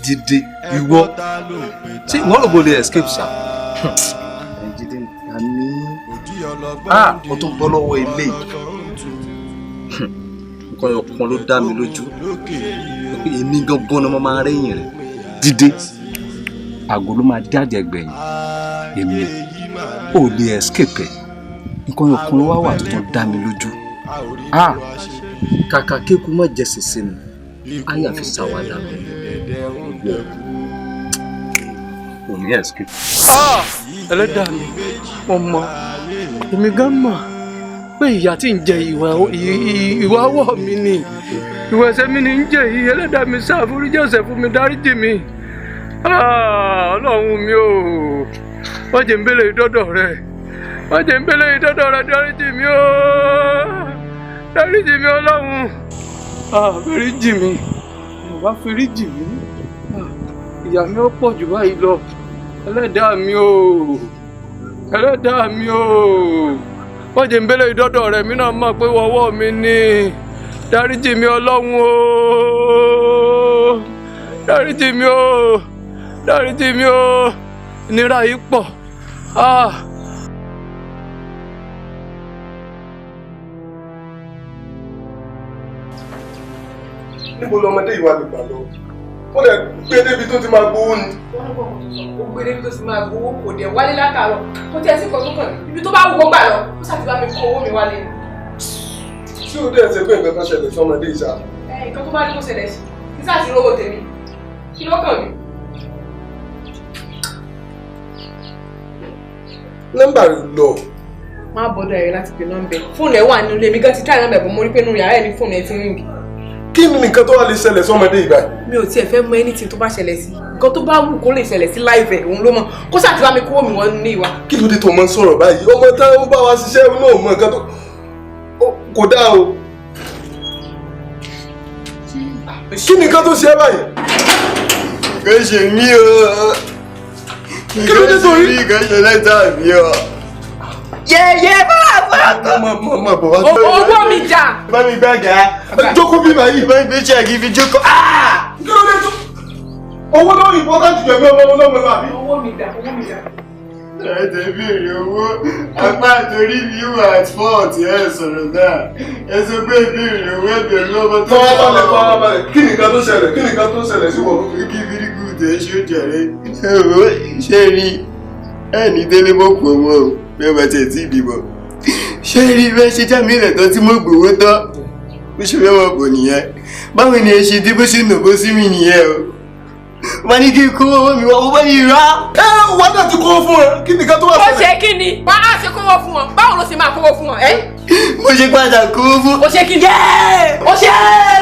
Jídé ìwọ ṣé ìwọ ló gbọ́dọ̀ escape ṣá. Jídé àmì ó tún bọ́ lọ́wọ́ ilé nǹkan ọ̀kan ló dá mi lójú pé èmi gangan ni mo máa rẹ́yìn rẹ̀. Jídé àgọ́ ló máa jáde ẹgbẹ̀yìn èmi ò lè escape ẹ̀ nǹkan ọ̀kan ló wá wà tó tún dá mi lójú. Kàkà kéku má jẹ sèse ni ayé àfi ṣàwádà mi ò ní escape. Ẹlẹ́dàá mi mo mọ̀ èmi gan mọ̀ pé ìyà tí ń jẹ ìwà ọwọ́ mi ni ìwà ẹ̀ṣẹ̀ mi ni ń jẹ yìí. Ẹlẹ́dàá mi ṣàforíjì ẹ̀ṣẹ̀ fún mi dáríjì mi. Ọlọ́run mi ò wọ́n jẹ́ ń bẹ́lẹ̀ ìdọ́dọ̀ rẹ̀ wọ́n jẹ́ ń bẹ́lẹ̀ ìdọ́dọ̀ rẹ̀ dáríjì mi ó dáríjì mi Ọlọ́run fẹ́ríjì mi bàbá fẹ́ríjì mi ìyà mi ó pọ̀ jù báyìí lọ. Ẹlẹ́dàá mi ò Ẹlẹ́dàá mi ò wọ́n jẹ́ ń bẹ́lẹ̀ ìdọ́dọ̀ rẹ̀ mí náà mọ̀ pé ọwọ́ mi ni dáríjì mi Ọlọ́run o dáríjì mi o dáríjì mi o ìnira yìí pọ̀. níbo lọmọdé ìwà lè gbà lọ ó lè gbé débi tó ti máa gbowó ni. ó gbé débi tó ti máa gbowó kò dé wálé látàárọ̀ kó tí ẹ sì kọ́ tó kàn ibi tó bá wù kó gbà lọ ó ṣàtìbá mi kó owó mi wálé ni. tí ó dẹ̀ ṣe pé nǹkan kan ṣẹlẹ̀ sọmọdé ìṣá. nǹkan tó bá ní kó ṣẹlẹ̀ sí kí sáà ti rówó tèmi kí ló kàn mí. nọ́mbà rẹ̀ lọ. má bọ́dọ̀ ẹ̀rẹ́ láti pe nọ́mbẹ̀ fóònù ẹ̀ wà nínú ilé mi gan ti try nọ́mbẹ̀ bọ̀ mo rí pé nínú yàrá ẹ̀ ní fóònù ẹ̀ ti ń rìn. kí ni nǹkan tó wà lè ṣẹlẹ̀ sọmọdé ìgbà yìí. mi ò tiẹ̀ fẹ́ mọ anything tó bá ṣẹlẹ̀ sí nǹkan tó bá wù kó lè ṣẹlẹ̀ sí láìpẹ́ òun ló mọ̀ kó ṣàtìwá mi kówó mi wọ́n ní ìwà. kí ló dé tó mọ sọ̀rọ̀ báyìí ọmọ táwọn bá wa ṣiṣẹ́ náà mọ nǹkan tó kò dáa o. kí ni nǹkan tó ṣe é báyìí. kò ṣe mí o. kí ló dé tó rí. kò ṣe lẹ́tà mi o. yẹ́yẹ́ mọ̀ bọ̀ wá. owó mi jà. bá mi gbàgà. jókòó bí báyìí. bá mi gbé ṣẹ́ẹ̀kì fi jókòó. kí ló dé tó. owó lórí ìpọ́tàjì jẹ̀mí ọmọ ọlọ́mọ bàbí. owó mi jà owó mi jà. ẹ̀ẹ́dẹ̀ béèrè owó apá torí mi wà at fault ẹ̀ sọ̀rọ̀ náà ẹ sọ pé béèrè owó ẹ̀bẹ̀rẹ̀ lọ́mọ tó. fọwọ́balẹ̀ kí ni nǹkan tó ṣẹlẹ̀ kí ni nǹkan tó ṣẹlẹ̀ sí wọn. kí very good ẹ ṣe jẹrẹ. ṣé rí ẹni délé mọ́ pọ̀ wọ́n o bẹ́ẹ̀ bá tiẹ̀ tí ìdìbò ṣé rí bẹ́ẹ̀ ṣe já mi rẹ̀ tán tí mo gbowó tán bó ṣe fẹ́ wọ́n bò nìyẹn báwo ni ẹ ṣe dé bó ṣe nà bó sí mi nìyẹn o wọ́n ní kí n kó owó mi wọ́n bá yìí rà. wọ́n náà ti kówó fún ẹ kí nìkan tó wà ṣẹlẹ̀. ó ṣe kí ni wọ́n á ṣe kówó fún wọn báwo ló ṣe máa kówó fún wọn. mo ṣe padà kówó fún. ó ṣe kí ni. ó ṣe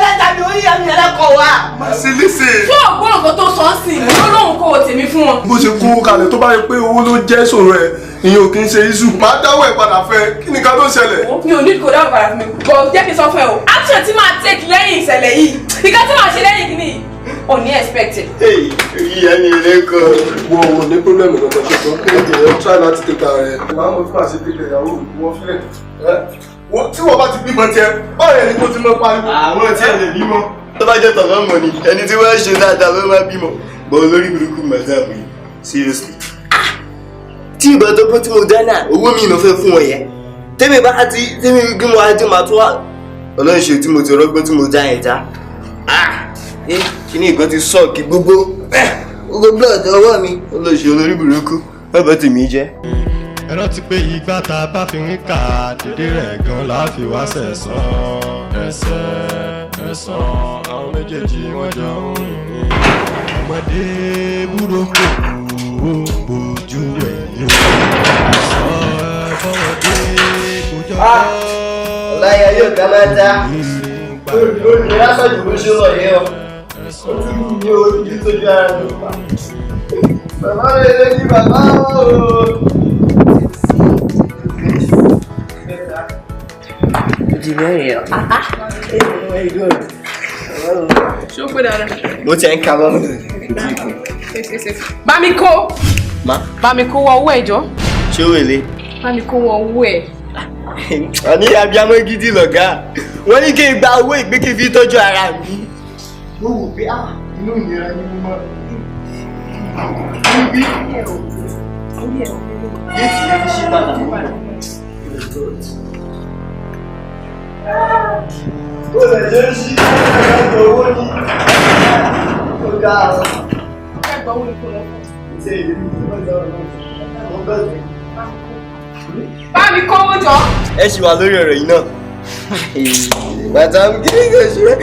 lẹ́tà mi ó yà mí ẹlẹ́kọ̀ọ́ wa. má ṣe léṣe. fún ọgbọ́n nǹkan tó sọ ń sìn ló lóun kówó tèmi fún wọn. bó ṣe kówó kalẹ̀ tó bá yẹ pé owó ló jẹ́ ìṣòro ẹ̀ ìyẹn ò kí ń ṣe iṣu. máa dáwọ́ ẹ̀ padà fẹ́ kí nìkan tó ṣẹlẹ̀. mi ò ní kó dáwọ́ padà fún mi bọ̀ jẹ́ kí n sọ fún ẹ o. action tí máa take lẹ́yìn ìṣẹ̀lẹ̀ yìí nǹkan tí máa ṣe lẹ́yìn kìíní unexpected. ìyá ni ilé kan. wo ní pírọ́blẹ́mù kankan ṣe sọ pé èèyàn try láti tètè rẹ̀. màá mọ̀ fún àṣẹ tètè ìyàwó wọ́n fílẹ̀. tí wọ́n bá ti bímọ tiẹ̀ báwo yẹn ni kó ti mọ pariwo. àwọn tí ẹ lè bímọ. tó bá jẹ́ tọ̀nà mọ̀ ni ẹni tí wọ́n ṣe dáadáa ló máa bímọ. bọ́ olórí burúkú madam yìí seriously. tí ìbọn tó kún tí mo dáná owó mi ìnà fẹ́ fún ọ yẹn. tẹ́mi bí mo á dín màá tún wá. ọlọ́run ṣe tí mo ti rọ́gbọ́n tí mo já yẹn já. kí ni nǹkan ti sọ́ọ̀kì gbogbo blood ọwọ́ mi ó lọ ṣe olórí burúkú bàbá tèmi jẹ́. ẹ rántí pé ìgbà tá a bá fi ń kà dédé rẹ̀ gan la fi wá sẹ̀sán ẹ̀sán àwọn méjèèjì wọ́n jọ ń rìn. Ọmọdé burúkú ojú ẹ̀yìn. Ọmọdé kò jọ. Ọláyà yóò ká máa ta. Olùdó lásán jù ló ṣe lọ yẹ ọ. Ó tún ní ojú tó ju ara ló pa. Bàbá rẹ̀ lé ní bàbá o. Ṣé o pé dáadáa? Mo ti ń ka lọ́nà. Bá mi kó. Má. Bá mi kó wọ owó ẹ̀ jọ. Ṣé o èlé? Bá mi kó wọ owó ẹ̀. Àní abiyamọ gidi lọ̀gá. Wọ́n ní kí n gba owó ìgbé kí n fi tọ́jú ara mi. Mo wò pé inú ìnira ni mo máa. Níbi. Géètì yẹn ti ṣí padà. Ó lè jẹ́ sí ẹgbẹ́ owó ní ọ̀gá àwọn. Ẹgbẹ́ owó ní kò lọ. Ṣé ìlú ìgbọ́dọ̀ ọ̀gá? Bá mi kó owó jọ. Ẹ ṣì wà lórí ọ̀rọ̀ yìí náà. Bàtà mi kí ni kò ṣe?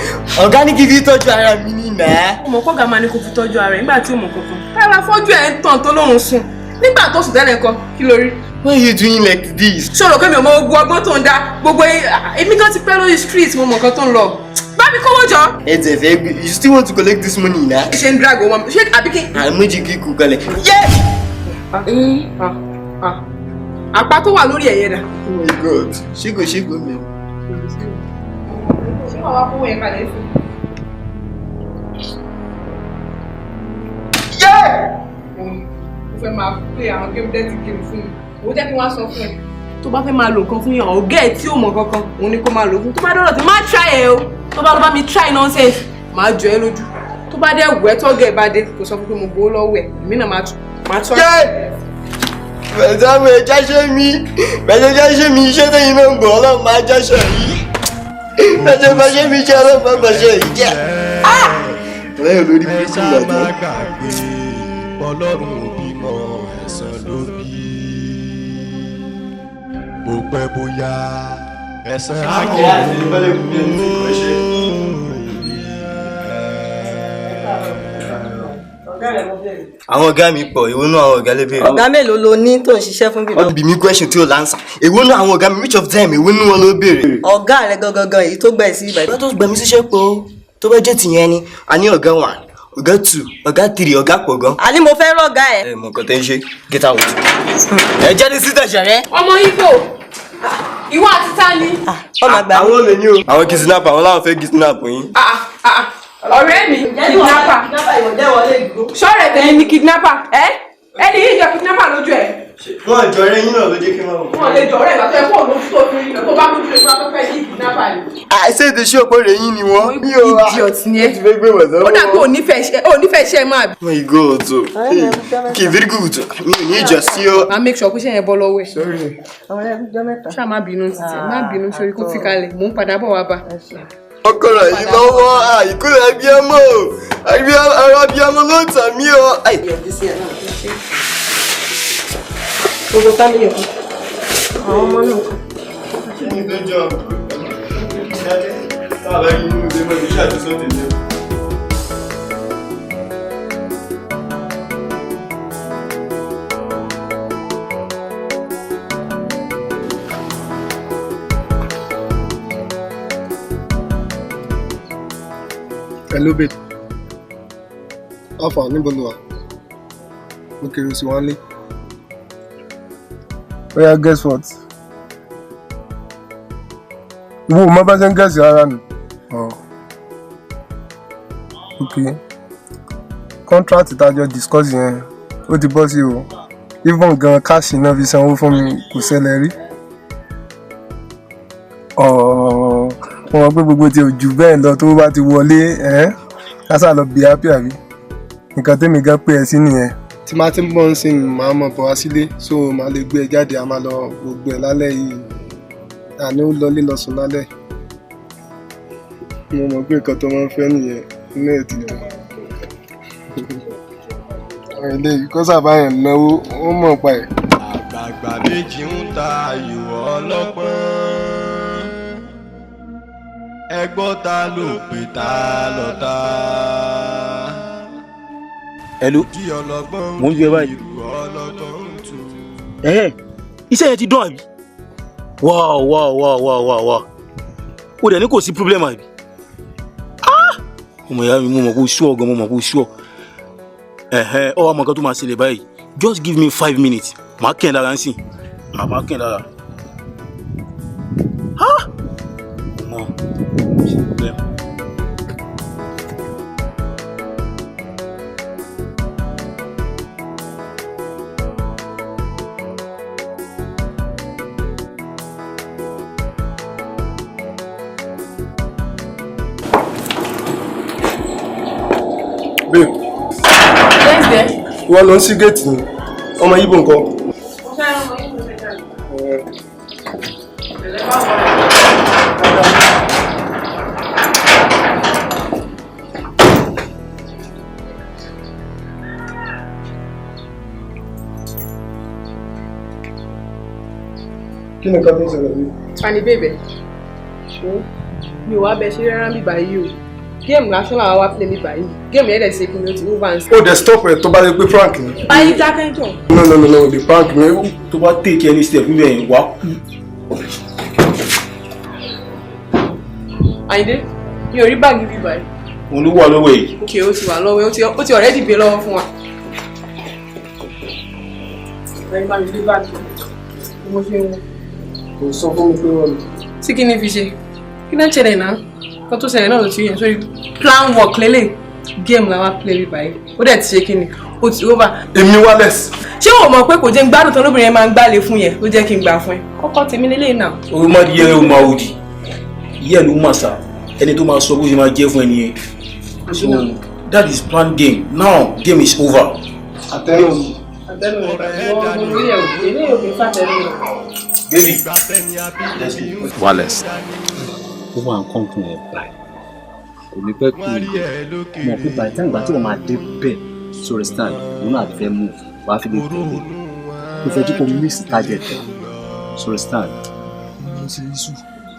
Ọ̀gá ní kí n fi tọ́jú ara mi ní nà. Ọmọ kọ́gà máa ní kó fi tọ́jú ara rẹ̀ nígbà tí ó mọ̀ kankan. Rárá fọ́jú ẹ̀ ń tàn tó lóhùn sùn. Nígbà tó sùn tẹ́lẹ̀ kan, kí ló rí? Why are you doing like this? Ṣòro pé mi ò mọ ogun ọgbọ́n tó ń dá gbogbo èmi kan ti pẹ́ lórí street mo mọ̀ nǹkan tó ń lọ. Bá mi kówó jọ. Ẹ tẹ̀ fẹ́ gbé, you still want to collect this money na? Ṣé ń drag owó mi? Ṣé àbí kí? Àmójì kíkú kalẹ̀. Àpá tó wà lórí ẹ̀yẹ dà. Oh my God, ṣígò mi. Ṣé wàá wá kówó yẹn kalẹ̀ fún mi? Mo fẹ́ máa play àwọn game dirty game fún mi. Ó jẹ́ kí wọ́n sọ fún ẹ. Tó bá fẹ́ máa lo nǹkan fún yàn, ọ̀gá ẹ̀ tí ò mọ̀ kankan, òun ni kó máa lò fún. Tó bá dọ́rọ̀ tí máa try ẹ o. Tó bá lọ bá mi try nonsense, máa jọ ẹ lójú. Tó bá dẹ̀ wù ẹ́ tọ́gẹ̀ bá dé, kò sọ fún pé mo gbowó lọ́wọ́ ẹ̀. Èmi náà máa tọ́. Bẹ̀sẹ̀ mi jáṣẹ́ mi, bẹ̀sẹ̀ jáṣẹ́ mi iṣẹ́ tẹ́yìn náà ń gbọ́ ọlọ́run máa jáṣẹ́ yìí. Bẹ̀sẹ̀ bá ṣe mi jẹ́ ọlọ́run máa gbàṣẹ́ yìí jẹ́. Lẹ́yìn olórí bí kú lọ́jọ́. Ọlọ́run òbí mọ ẹ̀san ló bí. Bó pẹ́ bóyá ẹ̀san á Àwọn ọ̀gá mi pọ̀, èwo náà àwọn ọ̀gá lè béèrè. Ọ̀gá mélòó lo ní tó ń ṣiṣẹ́ fún bíbá? Wọ́n bí mi question tí ó lánsà. Èwo náà àwọn ọ̀gá mi, which of them èwo náà wọn ló béèrè? Ọ̀gá rẹ̀ gangan èyí tó gbẹ̀ sí ibà. Ìgbà tó gbà mí síṣẹ́ pọ̀ tó bá jẹ́ tìyẹn ni, a ní ọ̀gá 1, ọ̀gá 2, ọ̀gá 3, ọ̀gá pọ̀ gan. Àní mo fẹ́ rọ̀gá ẹ̀. Ẹ mọ̀ nǹkan tẹ́ ń ṣe, get out. Ẹ jáde síta ṣàrẹ́. Ọmọ Igbo, ìwọ àti ta ni? Ọmọ àgbà. Àwọn olè ní o. Àwọn kidnapper, àwọn láwọn fẹ́ kidnap yín. Ọ̀rẹ́ mi kidnapper. Ṣọ́ọ̀rẹ́ tẹ̀yìn ni kidnapper. Ẹni yìí jọ kidnapper lójú ẹ̀. Wọ́n jọ ọ̀rẹ́ yín náà ló jẹ́ kí wọ́n. Wọ́n lè jọ ọ̀rẹ́ ìgbà tó yẹ kó olóṣù tó fi rìn tó bá mú ìṣe tó fẹ́ yí kidnapper ni. Àìsè èdè ṣé òpó rẹ̀ yín ni wọ́n. Idiot ni ẹ. Ó dà pé ò nífẹ̀ẹ́ iṣẹ́ máa. My God o. Okay, very good. Mi ò ní ìjà sí ọ. Máa make sure pé iṣẹ́ yẹn bọ́ lọ́wọ́ ẹ̀. Sorry. Ṣá má bínú títí, má bínú sórí kó fi kalẹ̀, mò ń padà bọ̀ wá bá. Ọkọ̀rọ̀ yìí lọ́wọ́ àìkúrò abiyamọ ara abiyamọ ló ń tà mí o. Gbogbo fámìlì ọ̀hún. Àwọn ọmọ náà kọ́. Kí ni tó jọ? Sábà yìí nínú ilé mọ́ iṣẹ́ àti sọ́ọ̀tì jẹ́. Hello babe. Alpha níbo ló wà? Mo kiri sí wọn lé. Oya guess what? Wo mo bá ṣe ń guess ara nù. Okay. Contract tá jọ discuss yẹn ó ti bọ́ sí o. Even gan cash náà fi sanwó fún mi kò ṣẹlẹ̀ rí. Mo mọ̀ pé gbogbo tí ò jù bẹ́ẹ̀ lọ tó bá ti wọlé kásá lọ bí happy àbí nǹkan tẹ́mi gan pé ẹ sí nìyẹn. Tí máa ti ń bọ̀ ń sìn máa mọ̀ bọ̀ wá sílé so máa lè gbé ẹ jáde a máa lọ gbogbo ẹ lálẹ́ yìí àní ó lọlé lọ sùn lálẹ́. Mo mọ̀ pé nǹkan tó máa ń fẹ́ nìyẹn inú ẹ̀ ti dùn. Ilé yìí kó sábà yẹn náwó ó mọ̀ pa ẹ̀. Àgbààgbà méjì ń ta ayò ọlọ́pọ́n. ẹgbọ́n ta ló pè ta lọ́ta. Hello, mo ń gbé báyìí. Iṣẹ́ yẹn ti dán àbí? Wá. Ó dẹ̀ ní kò sí problem àbí? Ọmọ ìyá mi mo mọ̀ kó ṣúọ̀ gan, mo mọ̀ kó ṣúọ̀. Ọwọ́ àmọ́ kan tó máa ṣẹlẹ̀ báyìí. Just give me 5 minutes. Màá kẹ́ ẹ̀ lára ń sìn. Màá kẹ́ ẹ̀ lára. Ọmọ, kò sí problem. Yes, there. Wọ́n lọ sí géètì ni. Ọmọ Yíbò nǹkan. Kí ni nǹkan tó ń ṣẹlẹ̀ yìí? Fani bèbè. Mi ò wá bẹ ṣe rárá mi báyìí o. Géèmù lásán làwọn wá play mi báyìí. Géèmù yẹn dẹ̀ ṣe kí ni o ti move on. Ó dẹ̀ stop ẹ̀ tó bá yẹ pé prank ni. Báyìí dákẹ́ jọ. No, the prank ni. Tó bá take any step níbẹ̀ yẹn wá kú. Àyìndé, mi ò rí báàgì bí báyìí. Òun ló wà lọ́wọ́ yìí. Okay, ó ti wà lọ́wọ́ ẹ̀, ó ti already gbé lọ́wọ́ fún wa. Ẹ̀yin bá mi gbé báàgì. Mo ṣe wọn. Kò sọ fún mi pé wọ́n lò. Tí kí ni fi ṣe? Kí náà ṣẹlẹ̀ náà? Kan tó ṣẹlẹ̀ náà ló ti yẹn sórí plan work lélẹ̀. Game la wá play bí báyìí. Ó dẹ̀ ti ṣe kí ni? Ó ti over. Èmi Wallace. Ṣé o mọ̀ pé kò jẹ́ ń gbádùn tán lóbìnrin máa ń gbálẹ̀ fún yẹn ló jẹ́ kí n gbà fún ẹ? Kọ́kọ́ tèmi lélẹ̀ náà. Orí má di yẹ́rẹ́ o máa òdì. Ìyá ló máa sà. Ẹni tó máa sọ bó ṣe máa jẹ́ fún ẹni yẹn. So that is planned game. Now game is over. Àtẹ̀yìn. Wallace, ó máa ń kọ́ fún ẹ báyìí. Kò ní pẹ́ kú mọ̀ pé báyìí táwọn ìgbà tí wọ́n máa dé bẹ́ẹ̀ sórí stand, òun náà fẹ́ move, wàá fi lè tẹ̀lé. Mo fẹ́ jí kó miss target ẹ̀ sórí stand. Mo ṣe iṣu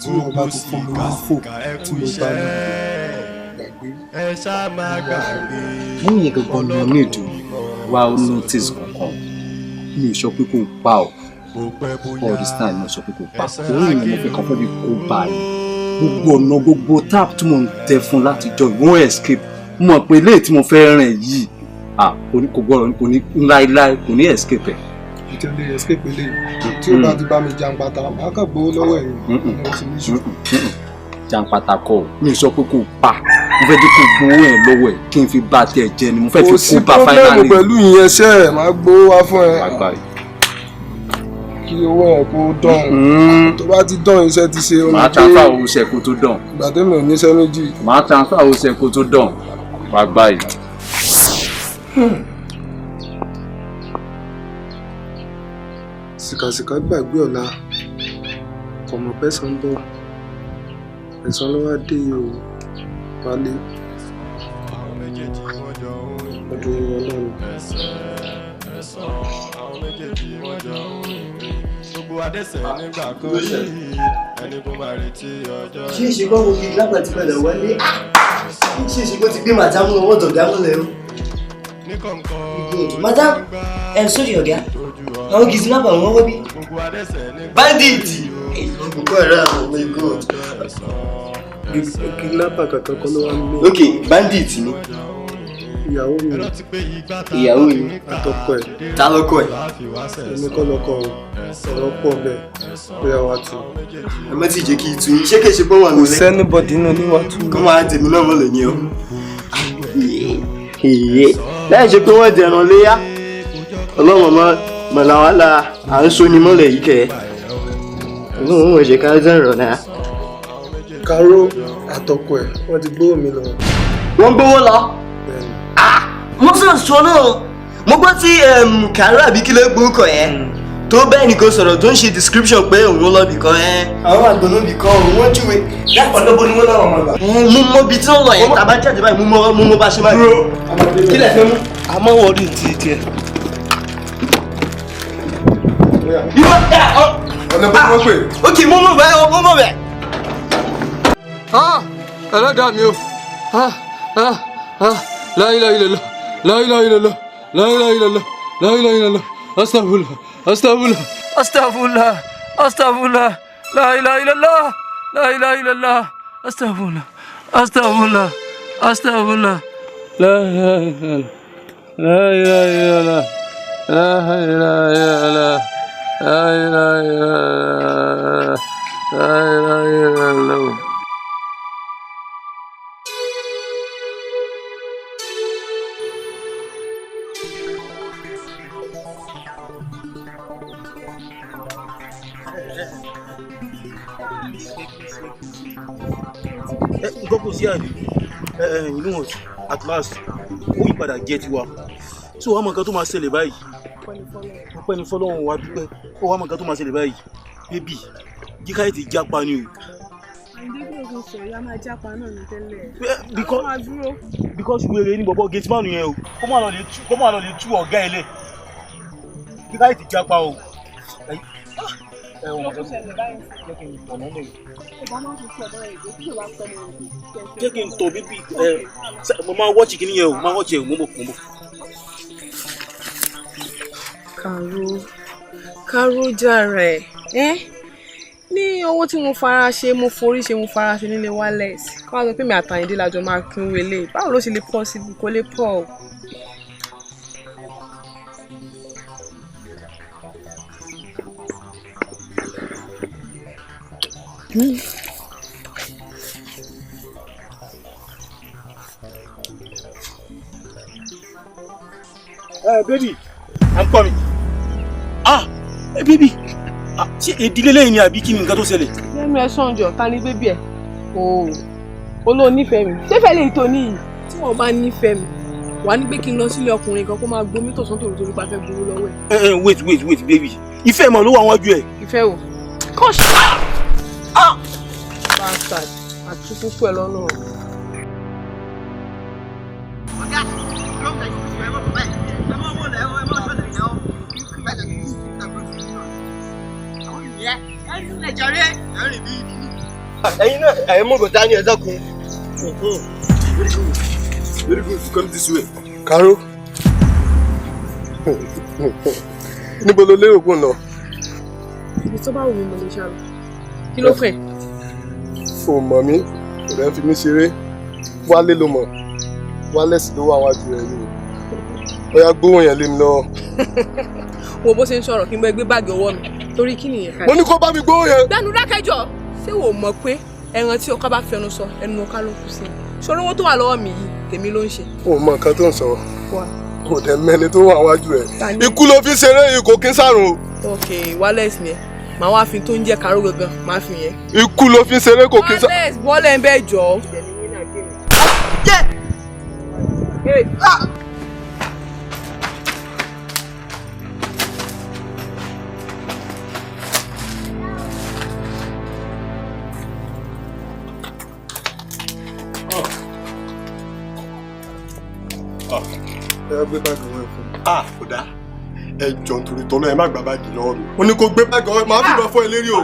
tí wọ́n bá ti fún mi ní fò tí mo bá ní gbàgbé. Wọ́n yẹ gbogbo ọ̀nà ní ìdù wá notice kankan. Mi ò sọ pé kò pa ọ́. All this time mo sọ pé kò pa. Òun ìyẹn mo fẹ́ kàn fẹ́ bí kò bá yìí. Gbogbo ọ̀nà gbogbo tap tí mo ń tẹ fún láti jọ ìwọ̀n escape. Mo mọ̀ pé eléyìí tí mo fẹ́ rìn yìí kò gbọ́dọ̀ kò ní láíláí kò ní escape ẹ̀. Ìjọba escape eléyìí tí ó bá ti bá mi jàǹpátá máa kàn gbowó lọ́wọ́ ẹ̀yìn. Jàǹpátá kọ́ mi sọ pé kò pa. Mo fẹ́ jẹ́ kó gbowó ẹ̀ lọ́wọ́ ẹ̀ kí n fi bá tẹ̀ jẹ ni mo fẹ́ fi kó bá finally. Kò sí pọ́blẹ́mù pẹ̀lú ìyẹn ṣẹ́ ẹ̀ máa gbowó wá fún ẹ. Kí owó ẹ̀ kó dán. Tó bá ti dán iṣẹ́ ti ṣe omi. Màá transfer owó iṣẹ́ kó tó dán. Ìgbà tẹ́mi ò níṣẹ́ méjì. Màá transfer owó iṣẹ́ kó tó dán. Wàá gbá yìí. Sìkàsìkà gbàgbé ọ̀la ọmọ pẹ́sàn ń bọ̀ ẹ̀sán ló wá dé yìí o wálé ọdún ọlọ́run. Ṣé ìṣègùn mo fi lágbà tí padà wálé? Ṣé ìṣègùn ti gbé màdámù owó tọ̀gá múlẹ̀ o? Madam, sórí ọ̀gá, àwọn kìsìnàpà wọn wọ́n bí. Bandit! Oh my God. Kidnapper kankan kọ́ ló wá nílé. Ok, bandit ni. Ìyàwó mi. Ìyàwó mi. Àtọkọ ẹ̀. Ta lọkọ ẹ̀? Èmi kọ́ lọkọ o. Ọ̀rọ̀ pọ̀ bẹ́ẹ̀. Bóyá wá tu. Ẹ má ti jẹ́ kí n tu yín. Ṣé kìí ṣe pé wọ́n kò sẹ́ni bọ̀dì inú níwá tu. Kọ́ máa tèmi náà mọ́lẹ̀ ní o. Láì ṣe pé wọ́n dẹ̀ràn léyà. Ọlọ́run mọ̀láwálà à ń sóni mọ́lẹ̀ yìí kẹ́. Ọlọ́run mọ̀ ṣe ká dẹ̀ràn náà. Káró àtọkọ ẹ̀ wọ́n ti gbówó mi lọ. Wọ́n gbówó lọ? Mo sọ náà. Mo gbọ́ tí Káró àbí kí ló gbórúkọ yẹn. Tó bẹ́ẹ̀ nìkan sọ̀rọ̀ tó ń ṣe description pé òun lọ bìkan ẹ́. Àwọn àgbọ̀nà bìkan òun wọ́n júwe. Lápò lóbo ni wọ́n láwọn ọmọ ìgbà. Mo mọ ibi tí wọ́n lọ yẹn tàbá jáde báyìí mo mọ bá ṣe máa dúró. Kí lẹ fẹ́ mú? Àmọ́ wọ́ọ̀dù ti tiẹ̀. Ọ̀nà bá wọ́n pè. Ok, mo mọ̀ bẹ́ẹ̀. ẹlẹ́dàá mi o la ilaha illallah la ilaha illallah la ilaha illallah la ilaha illallah astaghfirullah astaghfirullah astaghfirullah astaghfirullah la ilaha illallah la ilaha illallah astaghfirullah astaghfirullah astaghfirullah la ilaha illallah la ilaha illallah la ilaha illallah la ilaha illallah la ilaha illallah. nǹkan kò sí àlè inú wọn at last ó yí padà jẹ́ tiwa tí wàá mọ nǹkan tó máa ṣẹlẹ̀ báyìí ọpẹ́ ní fọlọ́run wa dúpẹ́ ó wàá mọ nǹkan tó máa ṣẹlẹ̀ báyìí bébì jíká ètè jápa ni o. because wèrè ní bọ̀bọ̀ gate man yẹn o kó má lọ lè tú ọ̀gá ẹ̀ lẹ̀ jíká ètè jápa o. jẹ́ kí n tọ̀ bíbí mo máa wọ́ọ̀chì kìíní yẹn o máa wọ́ọ̀chì ẹ̀ mo bọ̀. Karo jàre ní owó tí mo fara ṣe mo forí ṣe mo fara ṣe nílé wálẹ̀s kí wọ́n sọ pé mi àtàyìndé lájọ máa kí n wele báwo ló ṣe lè pọ̀ síbi kò lè pọ̀ o. Baby, I'm coming. Baby. Ṣé ìdílé lẹ́yìn ni àbí kí ni nǹkan tó ṣẹlẹ̀? Lẹ́nu ẹ̀ sọ̀njọ́ ta ni bébí ẹ̀? Olóò nífẹ̀ẹ́ mi. Ṣé fẹ́ lè tó níyì? Tí wọ́n bá nífẹ̀ẹ́ mi, wà á ní pé kí n lọ sílé ọkùnrin kan kó máa gbomi tòsán tòrò torí pa fẹ́ gbowó lọ́wọ́ ẹ̀. Wait, baby. Ìfẹ́ mọ̀ ló wà wájú ẹ̀. Ìfẹ́ wo? Kọ́ṣ! Bastard, àtúntò pẹ̀ lọ́nà. Ọ̀gá, ló ń tẹ̀sí ìfẹ́ mọ́ bàbá ẹ̀. Ẹ mọ́ wọ́n lẹ̀ ẹ mọ́ sọ́dọ̀ ìyá ọ́. Kí bàjẹ́ kí n tàgbọ́n sí i náà. Àwọn ìyẹn ẹ̀rín lẹ̀ jàre. Ẹ̀rín bí ìdí. Ẹ̀yin náà ẹ̀yin mú gòtá ní ẹ̀dá kun. Very good to come this way. Karo. Níbo lo lérò kó lọ? Ibi tó bá wù mí mo lè ṣàlọ. Kí ló fẹ́? O mọ̀ mí, ọ̀rẹ́ fi mí ṣeré. Wálé ló mọ̀. Wálé sì ló wà wájú rẹ̀ yìí. Ọya gbóhùn yẹn lé mi lọ́wọ́. Wo bó ṣe ń sọ̀rọ̀ kí n bẹ gbé báàgì ọwọ́ mi. Torí kí nìyẹn ká. Mo ní kó bá mi gbóhùn yẹn. Dánú dákẹ́jọ́. Ṣé wò mọ̀ pé ẹran tí ọkà bá fẹnu sọ ẹnu ọkà ló kù sí? Ṣọ̀rọ̀ owó tó wà lọ́wọ́ mi yìí tèmi ló ń ṣe. O mọ nǹkan tó ń sọ. Kò dẹ̀ mẹ́ni tó wà wájú rẹ̀. Ikú ló fi ṣeré yìí kò kí ń sàrùn o. Ok, Wallace ni ẹ. Màá wá fi tó ń jẹ́ Karo gangan, màá fi yẹn. Ikú ló fi ṣeré kò kí ń sàrùn. Wallace bọ́lẹ̀ ń bẹ́ jọ. Ẹ gbé báàgì wọn fún mi. Kódà ẹ jọ nítorí tọ́lọ́ ẹ má gba báàgì lọ́wọ́ mi. Mo ní kó gbé báàgì wọn, màá fìbọn fọ́ ẹ lérí o.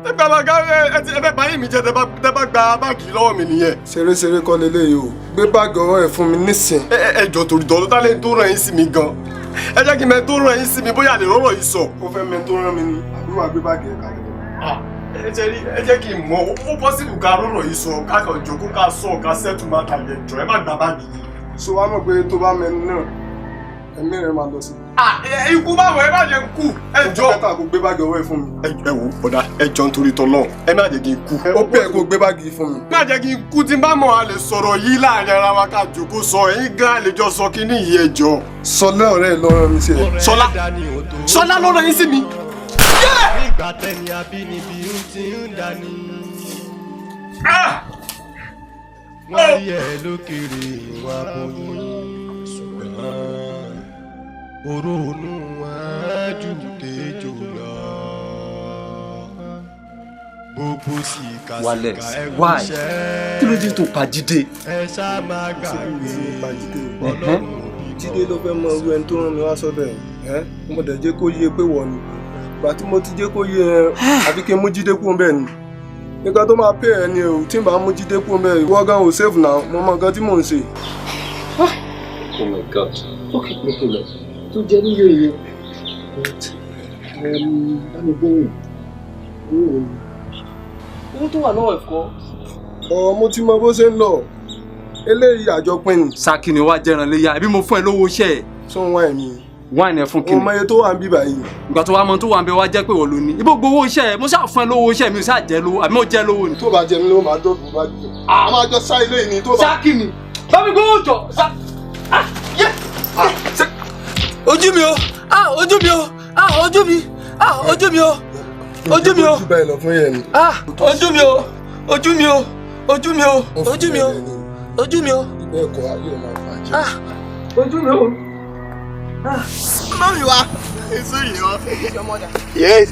Ẹ gba bàgá ẹ fẹ́ báyìí mi jẹ tẹ bá gba báàgì lọ́wọ́ mi nìyẹn. Ṣeré kọ́ leléyìí o. Gbé báàgì ọwọ́ ẹ fún mi nísìn. Ẹ jọ torí tọ́lọ́ tálẹ̀ tó ràn yín sí mi gan. Ẹ jẹ́ kí mẹ tó ràn yín sí mi bóyá lè rọ́rọ̀ yìí sọ. Ó fẹ́ mẹ tó ràn mí ni àbúrò wa gbé báàgì ẹ kalẹ̀. Ẹ jẹ́ kí n mọ̀ ó pọ́sibù ká rọ́rọ̀ yìí sọ ká kàn jókòó ká sọ ká sẹ́tù má tàbí ẹjọ́ ẹ má gba báàgì yìí. So wá mọ̀ pé tó bá mẹnu náà ẹ̀mí rẹ̀ máa lọ sí. Ikú báwo ẹ má jẹ́ kú. Ẹ jọ kẹta kó gbé báàgì ọwọ́ ẹ fún mi. Ẹ wò bọ̀dá ẹ jọ nítorí tọ́lọ́ ẹ má jẹ́ kí n kú. Ó bẹ́ẹ̀ kó gbé báàgì yìí fún mi. Má jẹ́ kí n kú tí n bá mọ̀ a lè sọ̀rọ̀ yìí láàrin ara wa ká jókòó sọ ẹ̀yin gan lè jọ sọ kí ní ìyí ẹ jọ. Sọlá ọ̀rẹ́ ẹ lọ́rọ̀ mi sí ẹ. Sọlá lọ́rọ̀ yín sí mi. Nígbà tẹ́ni abínibí ń ti ń dání. Wọ́n rí ẹ lókèrè ìwà bóyún ṣùgbọ́n òrónú wájú tẹ́jọ́ lọ. Gbogbo sì kàṣíkà ẹ̀kú iṣẹ́. Kí ló dé tó pa Jídé? Ẹ ṣá máa gbàgbé Ọlọ́run. Jídé ló fẹ́ mọ irú ẹni tó rán mi wá sọ́dọ̀ ẹ̀. Mo dẹ̀ jẹ́ kó yé pé wọ̀ ni. Ìgbà tí mo ti jẹ́ kó yé ẹ àfi kí n mú Jídé kúrò bẹ́ẹ̀ ni. nǹkan tó máa pè ẹ́ ni o tí n bá mú Jídé kú mẹ́rin ìwọ gan ò save now mo mọ nǹkan tí mò ń ṣe. Oh my God. Okay, no problem. To jẹ́ níyó iye. Bámi gbóhùn. Owó tó wà lọ́wọ́ ẹ̀kọ́. Mo ti mọ bó ṣe ń lọ. Eléyìí àjọpín ni. Sákì ni wàá jẹran léyà ẹbí mo fún ẹ lówó iṣẹ́ ẹ̀. Sún wáìn ni. Wáìn ẹ fún kí ni. Ọmọ iye tó wà ń bí báyìí. Ìgbà tó wá mọ tó wà ń bẹ wá jẹ́ pé wọ́n ló ní. Ibo gbowó iṣẹ́ ẹ̀ mo ṣáà fún ẹ lówó iṣẹ́ mi ò ṣáà jẹ́ lówó àbí mo jẹ́ lówó ni. Tó bá jẹ mi lówó máa dọ́gbù bá jẹ. A máa jọ sá ilé yìí ni tó bá. Sákì ni. Bámi gbowó jọ. Ojú mi o. Ojú mi o. Ojú mi. Ojú mi o. Ojú mi o. Ojú báyìí lọ fún yẹn ni. Ojú mi o. Ojú mi o. Ojú mi o. Ojú mi o. Ojú mi o. Ìgbẹ́ ẹ̀kọ́ ayé ò máa bàjẹ́. Ojú mi o. Mami wa. Sorry wa. Yes,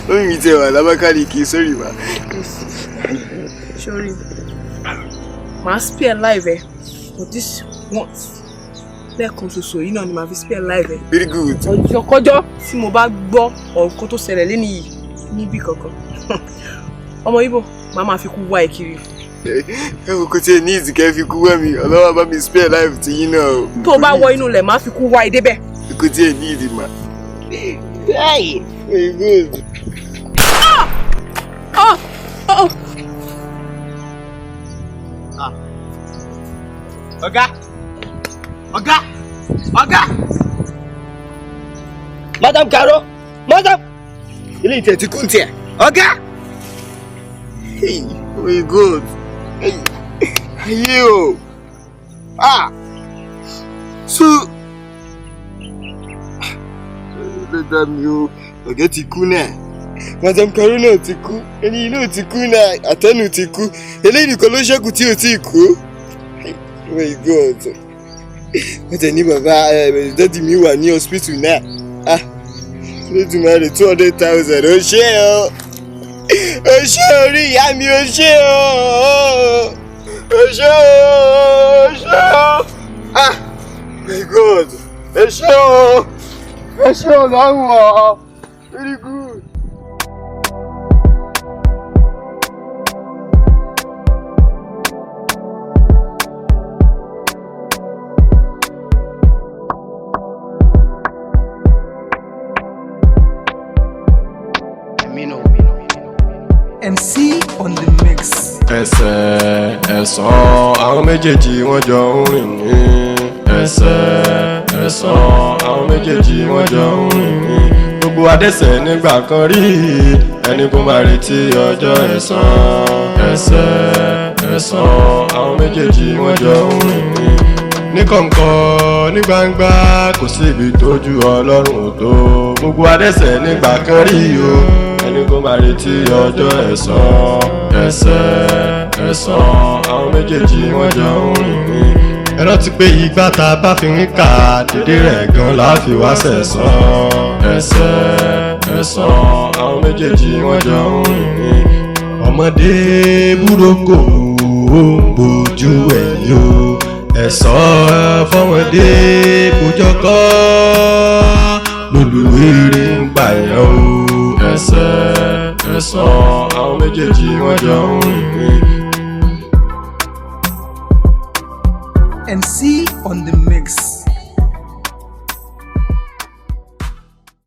mi tẹ wà lábákàlìkì sorry wa. Sorry. Màá spare life ẹ for this once. Lẹ́ẹ̀kan ṣoṣo yìí náà ni màá fi spare life ẹ. Very good. Ọjọ́kọ́jọ́ tí mo bá gbọ́ ọ̀rọ̀ tó ṣẹlẹ̀ lẹ́nu yìí níbí kankan. Ọmọ Ìgbò màá máa fi kú wá ẹ kiri. Ẹ wò kò tí ẹ ní ìsìnkẹ́ fi kú wá mi ọlọ́wọ́ bá mi spare life ti yín náà. Tó o bá wọ inú ilẹ̀ máa fi kú wá ẹ débẹ̀. Kò tí ẹ ní ìdí mà. Very good. Ọ̀gá. Madam Karo, Madam. Ilé ìtẹ̀ tí kò ń tiẹ̀. Ọ̀gá. Very good. Ayé o. So. Lọ́dọ̀ mi o, ọ̀gá ti kú náà. Madam Karo náà ti kú. Ẹni inú ti kú náà. Àtẹnu ti kú. Eléyìí nìkan ló ṣẹ́kù tí ò tí kú. Very good. Wọ́n tẹ̀ ní bàbá dádì mi wà ní hospital náà. Lójúmọ́ rẹ̀ 200,000 ó ṣe o. Ó ṣe orí ìyá mi ó ṣe o. Ó ṣe o. Ó ṣe o. My God. Ó ṣe o. Ó ṣe o lọ́rùn ọ. Very good. MC on the mix. Ẹsẹ̀ ẹ̀sán àwọn méjèèjì wọ́n jọ ń rìn ní. Ẹsẹ̀ ẹ̀sán àwọn méjèèjì wọ́n jọ ń rìn ní. Gbogbo adẹ́ṣẹ̀ nígbà kan rí ẹni kó máa retí ọjọ́ ẹ̀san. Ẹsẹ̀ ẹ̀sán àwọn méjèèjì wọ́n jọ ń rìn ní. Ní kọ̀ǹkọ̀ ní gbangba kò sí ibi tójú Ọlọ́run ò tó. Gbogbo adẹ́ṣẹ̀ nígbà kan rí o ẹni kó máa retí ọjọ́ ẹ̀san. Ẹsẹ̀ ẹ̀sán àwọn méjèèjì wọ́n jọ ń rìn ní. Ẹ rántí pé ìgbà tá a bá fi ń kà dédé rẹ̀ gan láfi wá sẹ̀san. Ẹsẹ̀ ẹ̀sán àwọn méjèèjì wọ́n jọ ń rìn ní. Ọmọdé burúkú ó ń bójú ẹ̀yìn o. Ẹ̀san fọmọdé bójọ́kọ́ lólùwérè ń pààyàn o. Ẹsẹ̀ ẹ̀sán àwọn méjèèjì wọ́n jọ ń rìn ní. MC on the mix.